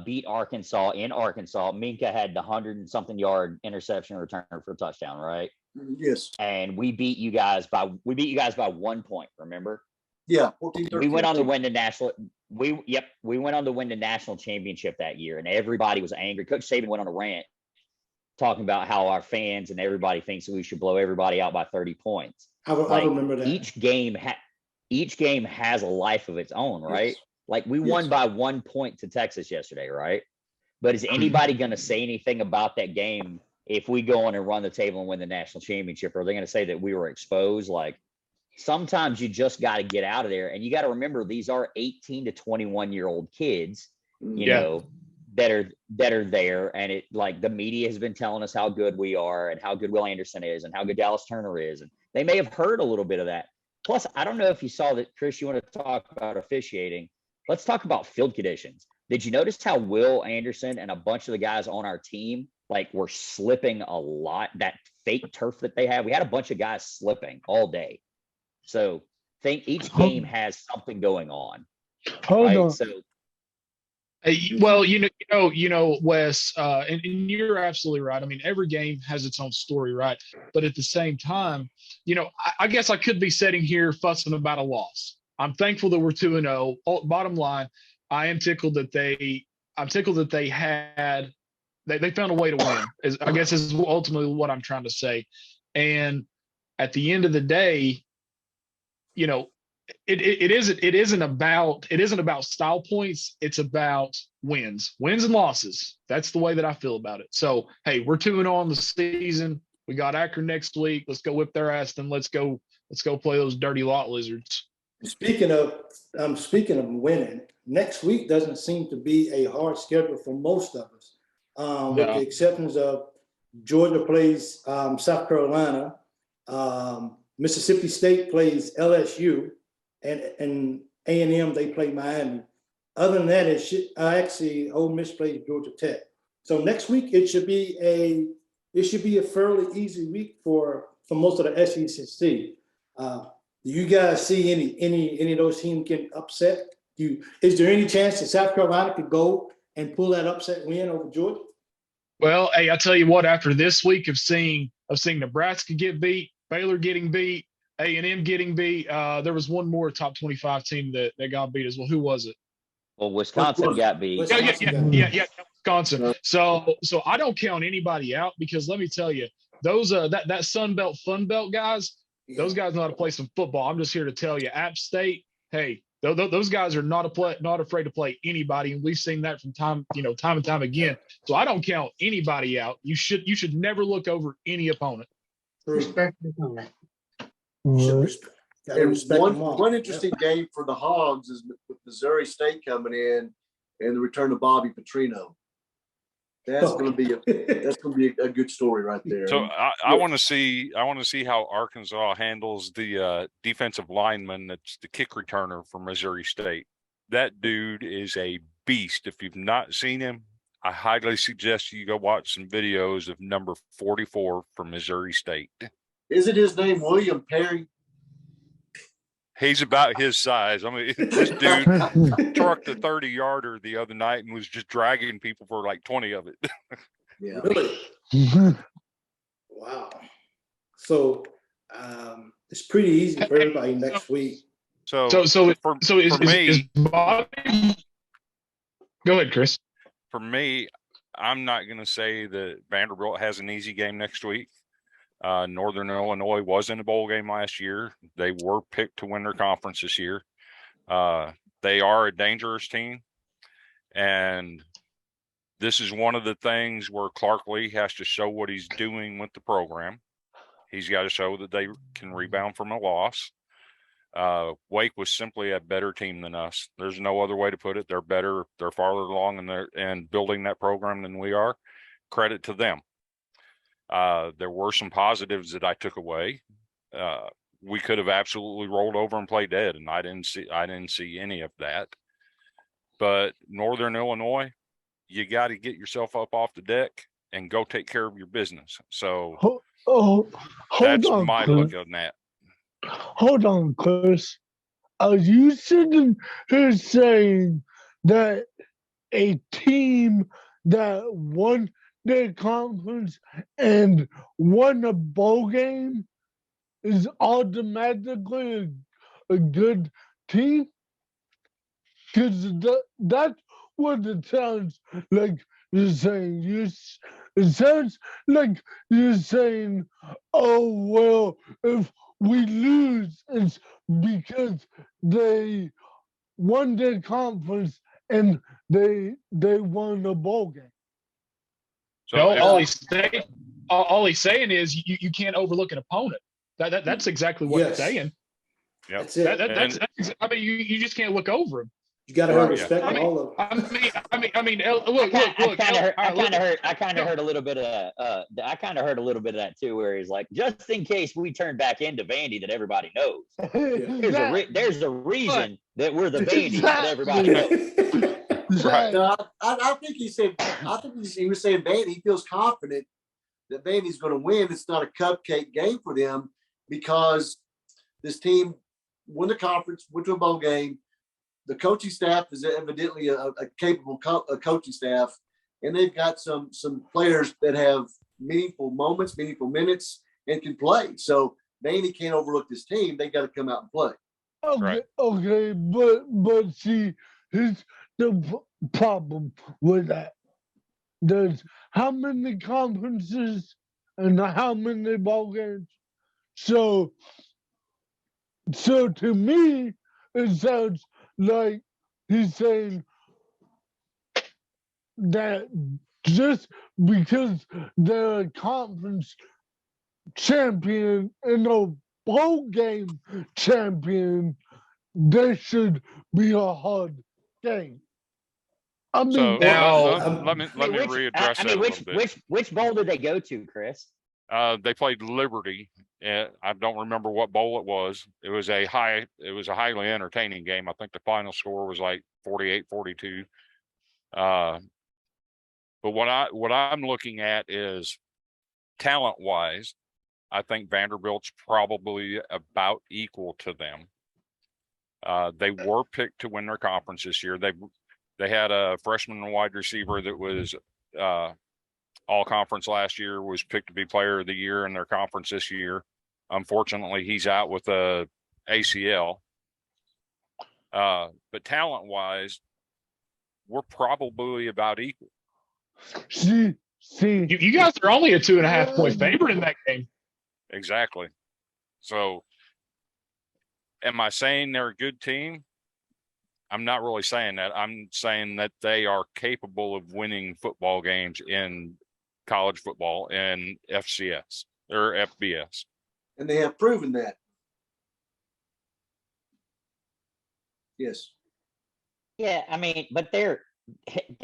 beat Arkansas in Arkansas? Minka had the 100-something yard interception return for a touchdown, right? Yes. And we beat you guys by 1 point. Remember? Yeah. 14-13. We went on to win the national. We went on to win the national championship that year, and everybody was angry. Coach Saban went on a rant talking about how our fans and everybody thinks we should blow everybody out by 30 points. I remember that. Each game has a life of its own, right? Yes. Like we won by 1 point to Texas yesterday, right? But is anybody going to say anything about that game if we go on and run the table and win the national championship? Are they going to say that we were exposed? Like, sometimes you just got to get out of there. And you got to remember, these are 18 to 21-year-old kids, you Yeah. know, that are there. And it, like, the media has been telling us how good we are and how good Will Anderson is and how good Dallas Turner is. And they may have heard a little bit of that. Plus, I don't know if you saw that, Chris, you want to talk about officiating. Let's talk about field conditions. Did you notice how Will Anderson and a bunch of the guys on our team, like, were slipping a lot? That fake turf that they have, we had a bunch of guys slipping all day. So think each game has something going on. Hold Right? on. So Well, Wes, and you're absolutely right. I mean, every game has its own story, right? But at the same time, I guess I could be sitting here fussing about a loss. I'm thankful that we're 2-0. Bottom line, I'm tickled that they found a way to win. I guess is ultimately what I'm trying to say. And at the end of the day, it isn't about style points. It's about wins and losses. That's the way that I feel about it. So, hey, we're 2-0 on the season. We got Akron next week. Let's go whip their ass. Then let's go play those dirty lot lizards. Speaking of winning, next week doesn't seem to be a hard schedule for most of us, with the exceptions of Georgia plays South Carolina, Mississippi State plays LSU, and A&M they play Miami. Other than that, actually Ole Miss plays Georgia Tech. So next week it should be a fairly easy week for most of the SEC. Do you guys see any of those teams getting upset? Is there any chance that South Carolina could go and pull that upset win over Georgia? Well, hey, I tell you what, after this week of seeing Nebraska get beat, Baylor getting beat, A&M getting beat, there was one more top 25 team that got beat as well. Who was it? well, Wisconsin got beat. Yeah, Wisconsin. So I don't count anybody out, because let me tell you, those that Sun Belt, Fun Belt guys, those guys know how to play some football. I'm just here to tell you, App State, hey, those guys are not afraid to play anybody, and we've seen that from time and time again. So I don't count anybody out. You should never look over any opponent. Respect the opponent. One interesting game for the Hogs is with Missouri State coming in and the return of Bobby Petrino. That's going to be a good story right there. So I want to see how Arkansas handles the defensive lineman that's the kick returner for Missouri State. That dude is a beast. If you've not seen him, I highly suggest you go watch some videos of number 44 from Missouri State. Isn't his name William Perry? He's about his size. I mean, this dude trucked a 30-yarder the other night and was just dragging people for like 20 of it. Yeah. Really? Wow. So it's pretty easy for everybody next week. So for me, is Bobby... Go ahead, Chris. For me, I'm not going to say that Vanderbilt has an easy game next week. Northern Illinois was in a bowl game last year. They were picked to win their conference this year. They are a dangerous team. And this is one of the things where Clark Lee has to show what he's doing with the program. He's got to show that they can rebound from a loss. Wake was simply a better team than us. There's no other way to put it. They're better. They're farther along in building that program than we are. Credit to them. There were some positives that I took away. We could have absolutely rolled over and played dead, and I didn't see any of that. But Northern Illinois, you got to get yourself up off the deck and go take care of your business. So that's my look on that. Hold on, Chris. Are you sitting here saying that a team that won their conference and won a bowl game is automatically a good team? Because that's what it sounds like you're saying. It sounds like you're saying, oh, well, if we lose, it's because they won their conference and they won a bowl game. So Ollie State, all he's saying is you can't overlook an opponent. That's exactly what he's Yes. saying. Yep. That's it. I mean, you just can't look over him. You got to have Yeah. respect I for mean, all of them. Look. I kind of heard a little bit of that too, where he's like, just in case we turn back into Vandy that everybody knows. There's a reason that we're the Vandy that everybody knows. Right. No, I think he said. I think he was saying Vandy. He feels confident that Vandy's going to win. It's not a cupcake game for them because this team won the conference, went to a bowl game. The coaching staff is evidently a capable coaching staff, and they've got some players that have meaningful moments, meaningful minutes, and can play. So Vandy can't overlook this team. They got to come out and play. Okay, Right. okay, but see, here's the problem with that. There's how many conferences and how many ball games. So to me, it sounds like he's saying that just because they're a conference champion and a bowl game champion, they should be a hard game. I mean, So Now- let me readdress that a little bit. Which bowl did they go to, Chris? They played Liberty. I don't remember what bowl it was. It was a highly entertaining game. I think the final score was like 48-42. But what I'm looking at is talent-wise, I think Vanderbilt's probably about equal to them. They were picked to win their conference this year. They had a freshman wide receiver that was all conference last year, was picked to be player of the year in their conference this year. Unfortunately, he's out with a ACL. But talent wise, we're probably about equal. see, You guys are only a 2.5 point favorite in that game. Exactly. So am I saying they're a good team? I'm not really saying that. I'm saying that they are capable of winning football games in college football and FCS or FBS. And they have proven that. Yes. Yeah, I mean, but they're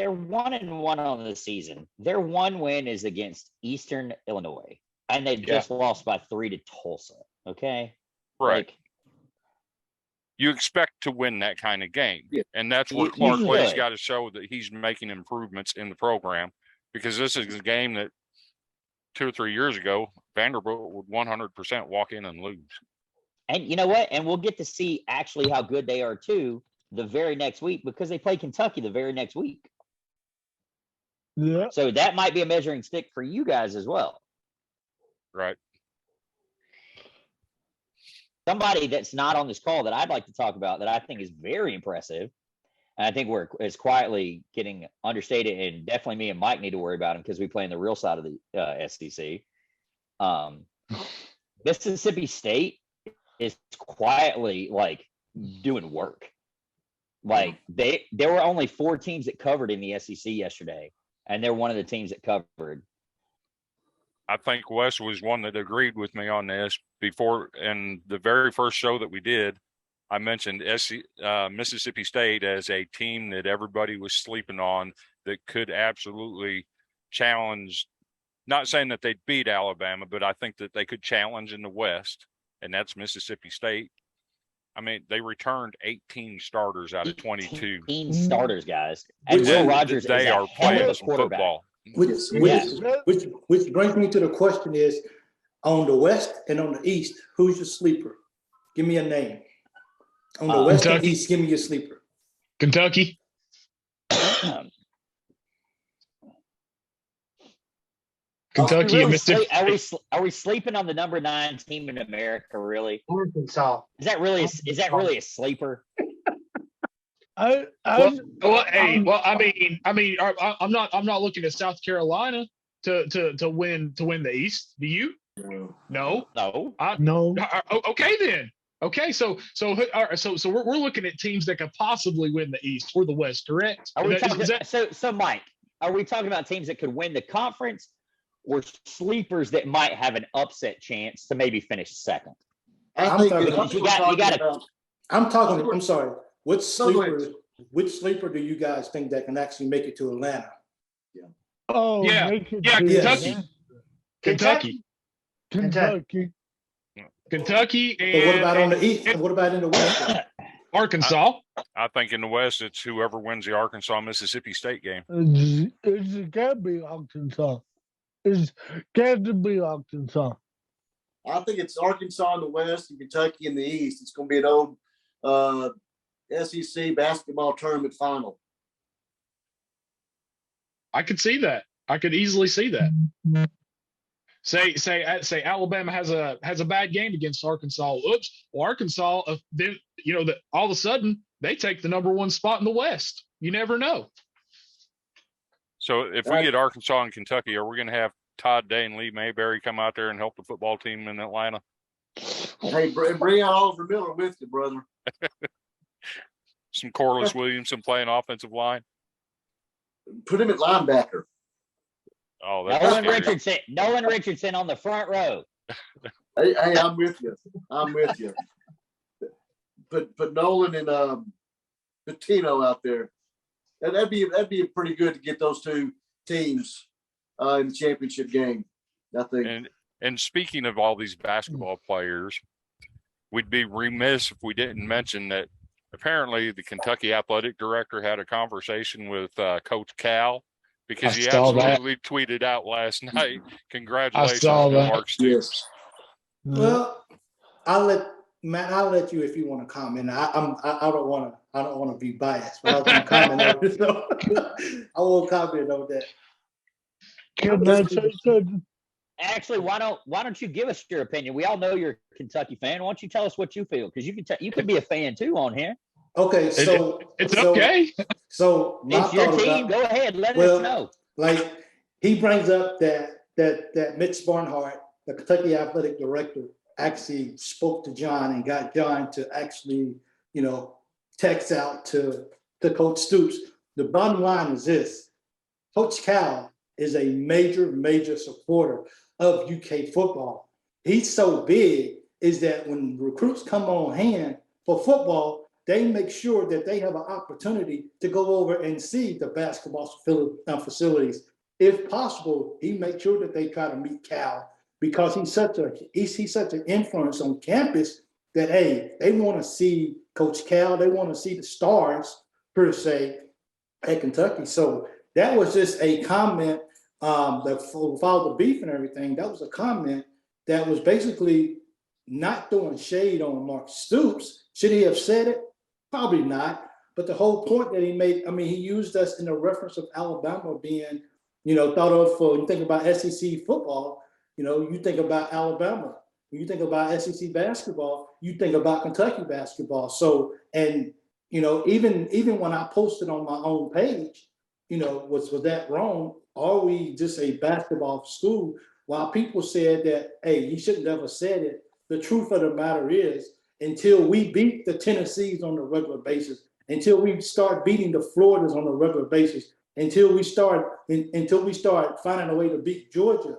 1-1 on the season. Their one win is against Eastern Illinois, and they just lost by 3 to Tulsa. Okay, Right. Like, You expect to win that kind of game. Yeah. And that's where You Clark Lea's should. got to show that he's making improvements in the program, because this is a game that 2 or 3 years ago, Vanderbilt would 100% walk in and lose. and you know what? And we'll get to see actually how good they are too the very next week, because they play Kentucky the very next week. yeah, So that might be a measuring stick for you guys as well. Right. Somebody that's not on this call that I'd like to talk about that I think is very impressive, and I think is quietly getting understated, and definitely me and Mike need to worry about him because we play in the real side of the SEC. Mississippi State is quietly like doing work. Like there were only 4 teams that covered in the SEC yesterday, and they're one of the teams that covered. I think Wes was one that agreed with me on this before. And the very first show that we did, I mentioned Mississippi State as a team that everybody was sleeping on that could absolutely challenge, not saying that they'd beat Alabama, but I think that they could challenge in the West, and that's Mississippi State. I mean, they returned 18 starters out of 22. 18 starters, guys. And Which Will is- Rogers They is a are hell of playing a some quarterback. football. Which brings me to the question is, on the West and on the East, who's your sleeper? Give me a name. On the West and Kentucky. East, give me your sleeper. Kentucky. Kentucky and Mississippi. Are we sleeping on the number 9 team in America? Really? Arkansas. Is that really a sleeper? I Well, I'm not looking at South Carolina to win the East. Do you? No. No. no. Okay then. Okay, so we're looking at teams that could possibly win the East or the West, correct? Are we Is that- talking? is that- So Mike, are we talking about teams that could win the conference or sleepers that might have an upset chance to maybe finish second? I think talking- that Because you got to. I'm sorry, which No, go ahead. sleeper do you guys think that can actually make it to Atlanta? Oh, Yeah, make it yeah, to Yes. Kentucky. Kentucky. Kentucky, But what about on the and East? What about in the West? Arkansas. I think in the West, it's whoever wins the Arkansas Mississippi State game. It's gotta be Arkansas. It's got to be Arkansas. I think it's Arkansas in the West and Kentucky in the East. It's going to be an old SEC basketball tournament final. I could see that. I could easily see that. Say Alabama has a bad game against Arkansas. Oops. Well, Arkansas, then that all of a sudden they take the number 1 spot in the West. You never know. So if we get Arkansas and Kentucky, are we going to have Todd Day and Lee Mayberry come out there and help the football team in Atlanta? Hey, bring out Oliver Miller with you, brother. Some Corliss Williamson playing offensive line. Put him at linebacker. Oh, that's Nolan Richardson on the front row. Hey, I'm with you. I'm with you. Put Nolan and Patino out there. That'd be pretty good to get those two teams in the championship game, I think. And speaking of all these basketball players, we'd be remiss if we didn't mention that apparently the Kentucky athletic director had a conversation with Coach Cal, because he absolutely tweeted out last night, "Congratulations to Mark Stoops." Well, I'll let you if you want to comment. I don't want to be biased, but I was going to comment on it. So I won't comment on that. Can I say something? Actually, why don't you give us your opinion? We all know you're a Kentucky fan. Why don't you tell us what you feel? Because you could be a fan too on here. Okay, so it's okay. So it's your team. Go ahead, let us know. Like he brings up that Mitch Barnhart, the Kentucky athletic director, actually spoke to John and got John to actually, text out to Coach Stoops. The bottom line is this: Coach Cal is a major supporter of UK football. He's so big is that when recruits come on hand for football, they make sure that they have an opportunity to go over and see the basketball facilities. If possible, he makes sure that they try to meet Cal, because he's such an influence on campus that, hey, they want to see Coach Cal, they want to see the stars per se at Kentucky. So that was just a comment that followed the beef and everything. That was a comment that was basically not throwing shade on Mark Stoops. Should he have said it? Probably not. But the whole point that he made, he used us in the reference of Alabama being, thought of for, you think about SEC football, you think about Alabama. When you think about SEC basketball, you think about Kentucky basketball. So, and, even when I posted on my own page, was that wrong? Are we just a basketball school? While people said that, hey, he shouldn't have said it, the truth of the matter is, until we beat the Tennessees on a regular basis, until we start beating the Floridas on a regular basis, until we start finding a way to beat Georgia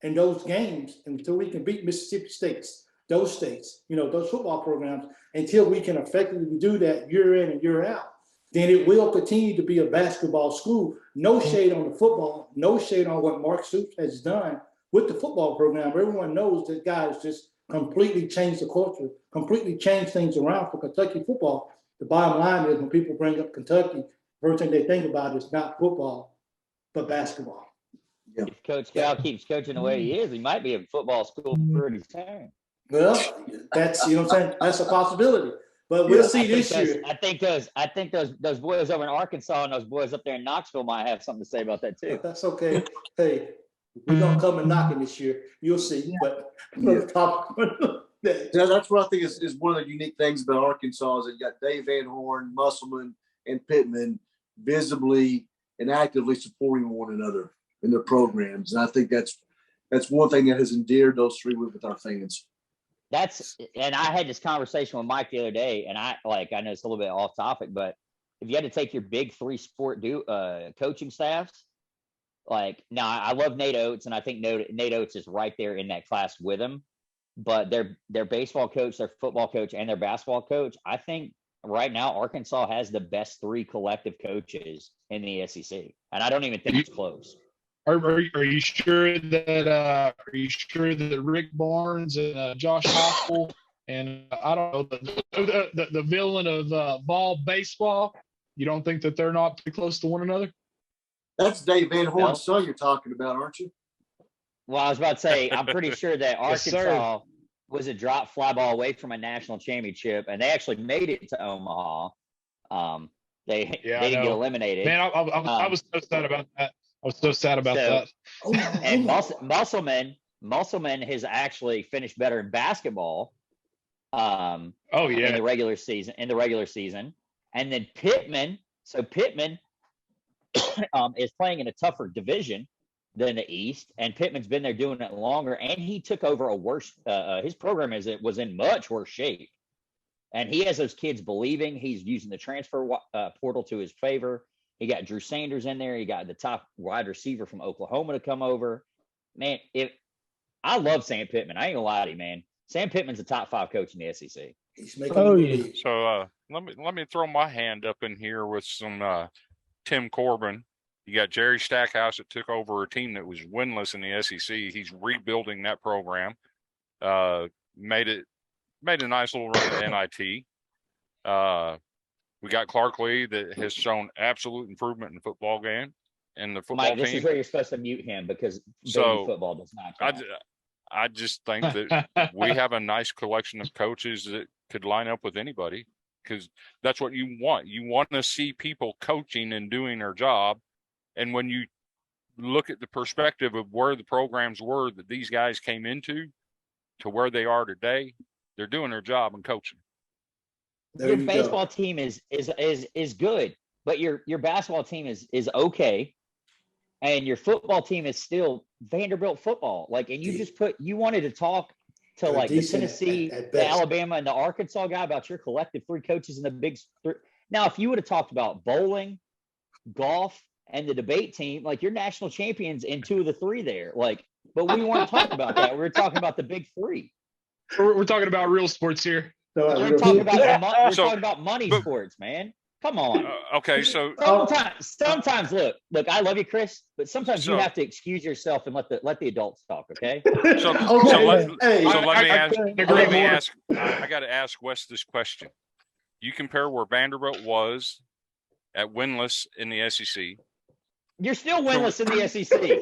in those games, until we can beat Mississippi States, those states, those football programs, until we can effectively do that year in and year out, then it will continue to be a basketball school. No shade on the football, no shade on what Mark Stoops has done with the football program. Everyone knows that guy has just completely changed the culture, completely changed things around for Kentucky football. The bottom line is, when people bring up Kentucky, first thing they think about is not football, but basketball. Yeah. If Coach Cal keeps coaching the way he is, he might be a football school before his turn. Well, that's, that's a possibility. But we'll see this year. I think those boys over in Arkansas and those boys up there in Knoxville might have something to say about that too. That's okay. Hey, we're gonna come and knocking this year. You'll see. But that's what I think is one of the unique things about Arkansas is that you got Dave Van Horn, Musselman, and Pittman visibly and actively supporting one another in their programs. And I think that's one thing that has endeared those three with our fans. And I had this conversation with Mike the other day, and I know it's a little bit off topic, but if you had to take your big three sport coaching staffs Like, now I love Nate Oates, and I think Nate Oates is right there in that class with him. But their baseball coach, their football coach, and their basketball coach, I think right now Arkansas has the best 3 collective coaches in the SEC, and I don't even think it's close. Are you sure that Rick Barnes and Josh Heupel and I don't know the villain of ball baseball? You don't think that they're not pretty close to one another? That's Dave Van Horn's No. son you're talking about, aren't you? Well, I was about to say, I'm pretty sure that Yes, sir. Arkansas was a drop fly ball away from a national championship, and they actually made it to Omaha. They Yeah, they I didn't get know. eliminated. Man, I was so sad about that. I was so sad about So- that. And Musselman has actually finished better in basketball. Oh In yeah. the regular season. And then Pittman. So Pittman is playing in a tougher division than the East, and Pittman's been there doing it longer. And he took over a worse. His program was in much worse shape, and he has those kids believing. He's using the transfer portal to his favor. He got Drew Sanders in there. He got the top wide receiver from Oklahoma to come over. Man, I love Sam Pittman. I ain't gonna lie to you, man. Sam Pittman's a top 5 coach in the SEC. He's making Oh, the yeah. league. So let me throw my hand up in here with some Tim Corbin. You got Jerry Stackhouse that took over a team that was winless in the SEC. He's rebuilding that program. Made a nice little run at NIT. We got Clark Lee that has shown absolute improvement in the football game and the football Mike, this team. is where you're supposed to mute him because So, baby football does not count. I just think that we have a nice collection of coaches that could line up with anybody, because that's what you want. You want to see people coaching and doing their job. And when you look at the perspective of where the programs were that these guys came into to where they are today, they're doing their job and coaching. There Your you go. baseball team is good, but your basketball team is okay, and your football team is still Vanderbilt football. Like, and you wanted to talk to They're like the decent Tennessee, at the best. Alabama, and the Arkansas guy about your collective 3 coaches in the Big 3. Now, if you would have talked about bowling, golf, and the debate team, like, you're national champions in 2 of the 3 there. Like, but we weren't talking about that. We were talking about the Big 3. We're talking about real sports here. So, We're talking about So- talking about money but- sports, man. Come on. Okay, so Sometimes look, I love you, Chris, but sometimes you So- have to excuse yourself and let the adults talk, okay? so Okay. let, Hey, so let me ask. couldn't agree Let me more. ask. I got to ask Wes this question. You compare where Vanderbilt was at winless in the SEC. You're still winless in the SEC.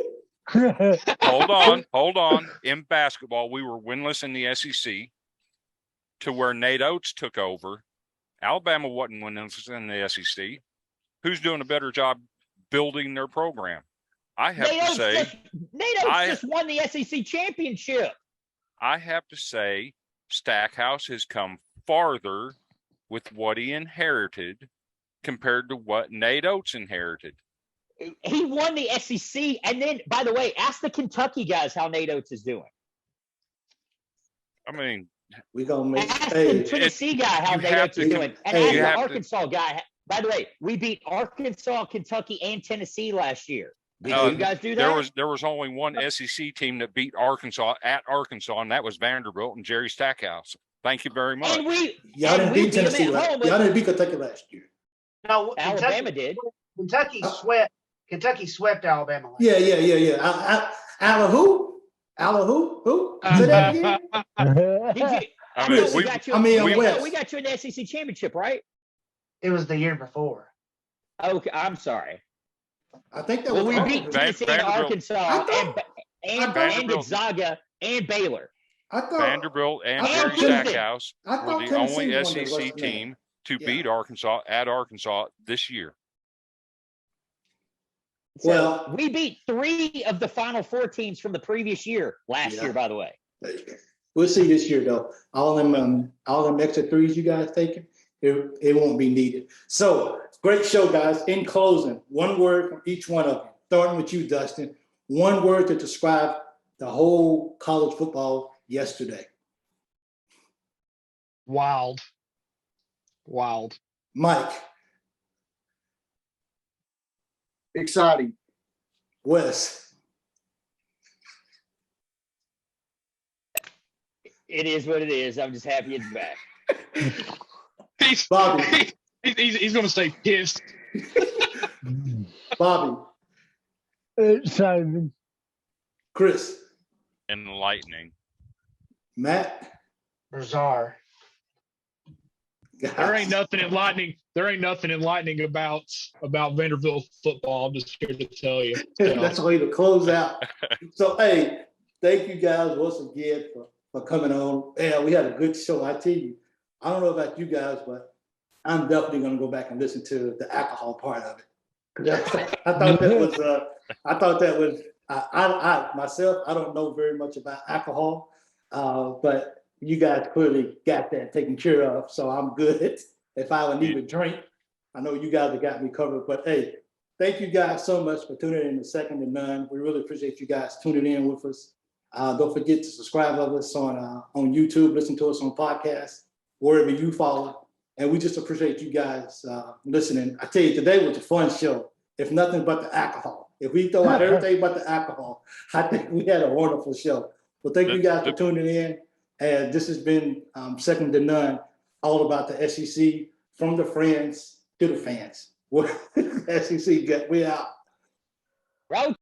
Hold on. In basketball, we were winless in the SEC to where Nate Oates took over. Alabama wasn't winless in the SEC. Who's doing a better job building their program? I have Nate to Oates say, just won the SEC championship. Stackhouse has come farther with what he inherited compared to what Nate Oates inherited. He won the SEC, and then, by the way, ask the Kentucky guys how Nate Oates is doing. I mean, we gonna make. Ask the Hey, Tennessee guy how you Nate have Oates is to- doing, and hey, ask you the have to- Arkansas guy. By the way, we beat Arkansas, Kentucky, and Tennessee last year. Did Uh, you guys do that? there was only one SEC team that beat Arkansas at Arkansas, and that was Vanderbilt and Jerry Stackhouse. Thank you very much. and we y'all didn't we beat beat 'em Tennessee. at home, Y'all but didn't beat Kentucky last year. No, Alabama did. Kentucky swept Alabama. last Yeah, year. yeah. Ala who? Who? Say that again. Did you? I mean, thought we- got you. I mean, we West. got you in the SEC championship, right? It was the year before. Okay, I'm sorry. I think that Well, was we Auburn. beat Tennessee and Vanderbilt- Arkansas I thought- and Vanderbilt- Gonzaga and Baylor. I thought Vanderbilt and I Jerry thought Tennessee- Stackhouse I were thought the Tennessee only won the SEC West team to Yeah. beat Arkansas at Arkansas this year. So Well- we beat 3 of the Final 4 teams from the previous year last Yeah. year, by the way. We'll see this year though. All them extra threes you guys taking, it won't be needed. So great show, guys. In closing, one word from each one of you. Starting with you, Dustin. One word to describe the whole college football yesterday. Wild. Mike, Exciting. Wes, It is what it is. I'm just happy it's back. He's, Bobby. he's going to stay pissed. Bobby, Exciting. Chris, Enlightening. Matt. Bizarre. There ain't nothing enlightening. There ain't nothing enlightening about Vanderbilt football. I'm just here to tell you. That's a way to close out. So, hey, thank you guys once again for coming on. Yeah, we had a good show. I tell you, I don't know about you guys, but I'm definitely going to go back and listen to the alcohol part of it. I thought that was. I myself, I don't know very much about alcohol, but you guys clearly got that taken care of. So I'm good. If I would need a drink, I know you guys have got me covered. But hey, thank you guys so much for tuning in to Second to None. We really appreciate you guys tuning in with us. Don't forget to subscribe to us on YouTube, listen to us on podcasts, wherever you follow. And we just appreciate you guys listening. I tell you, today was a fun show, if nothing but the alcohol. If we throw out everything but the alcohol, I think we had a wonderful show. Well, thank you guys for tuning in. And this has been Second to None, all about the SEC, from the friends to the fans. SEC, we out. Route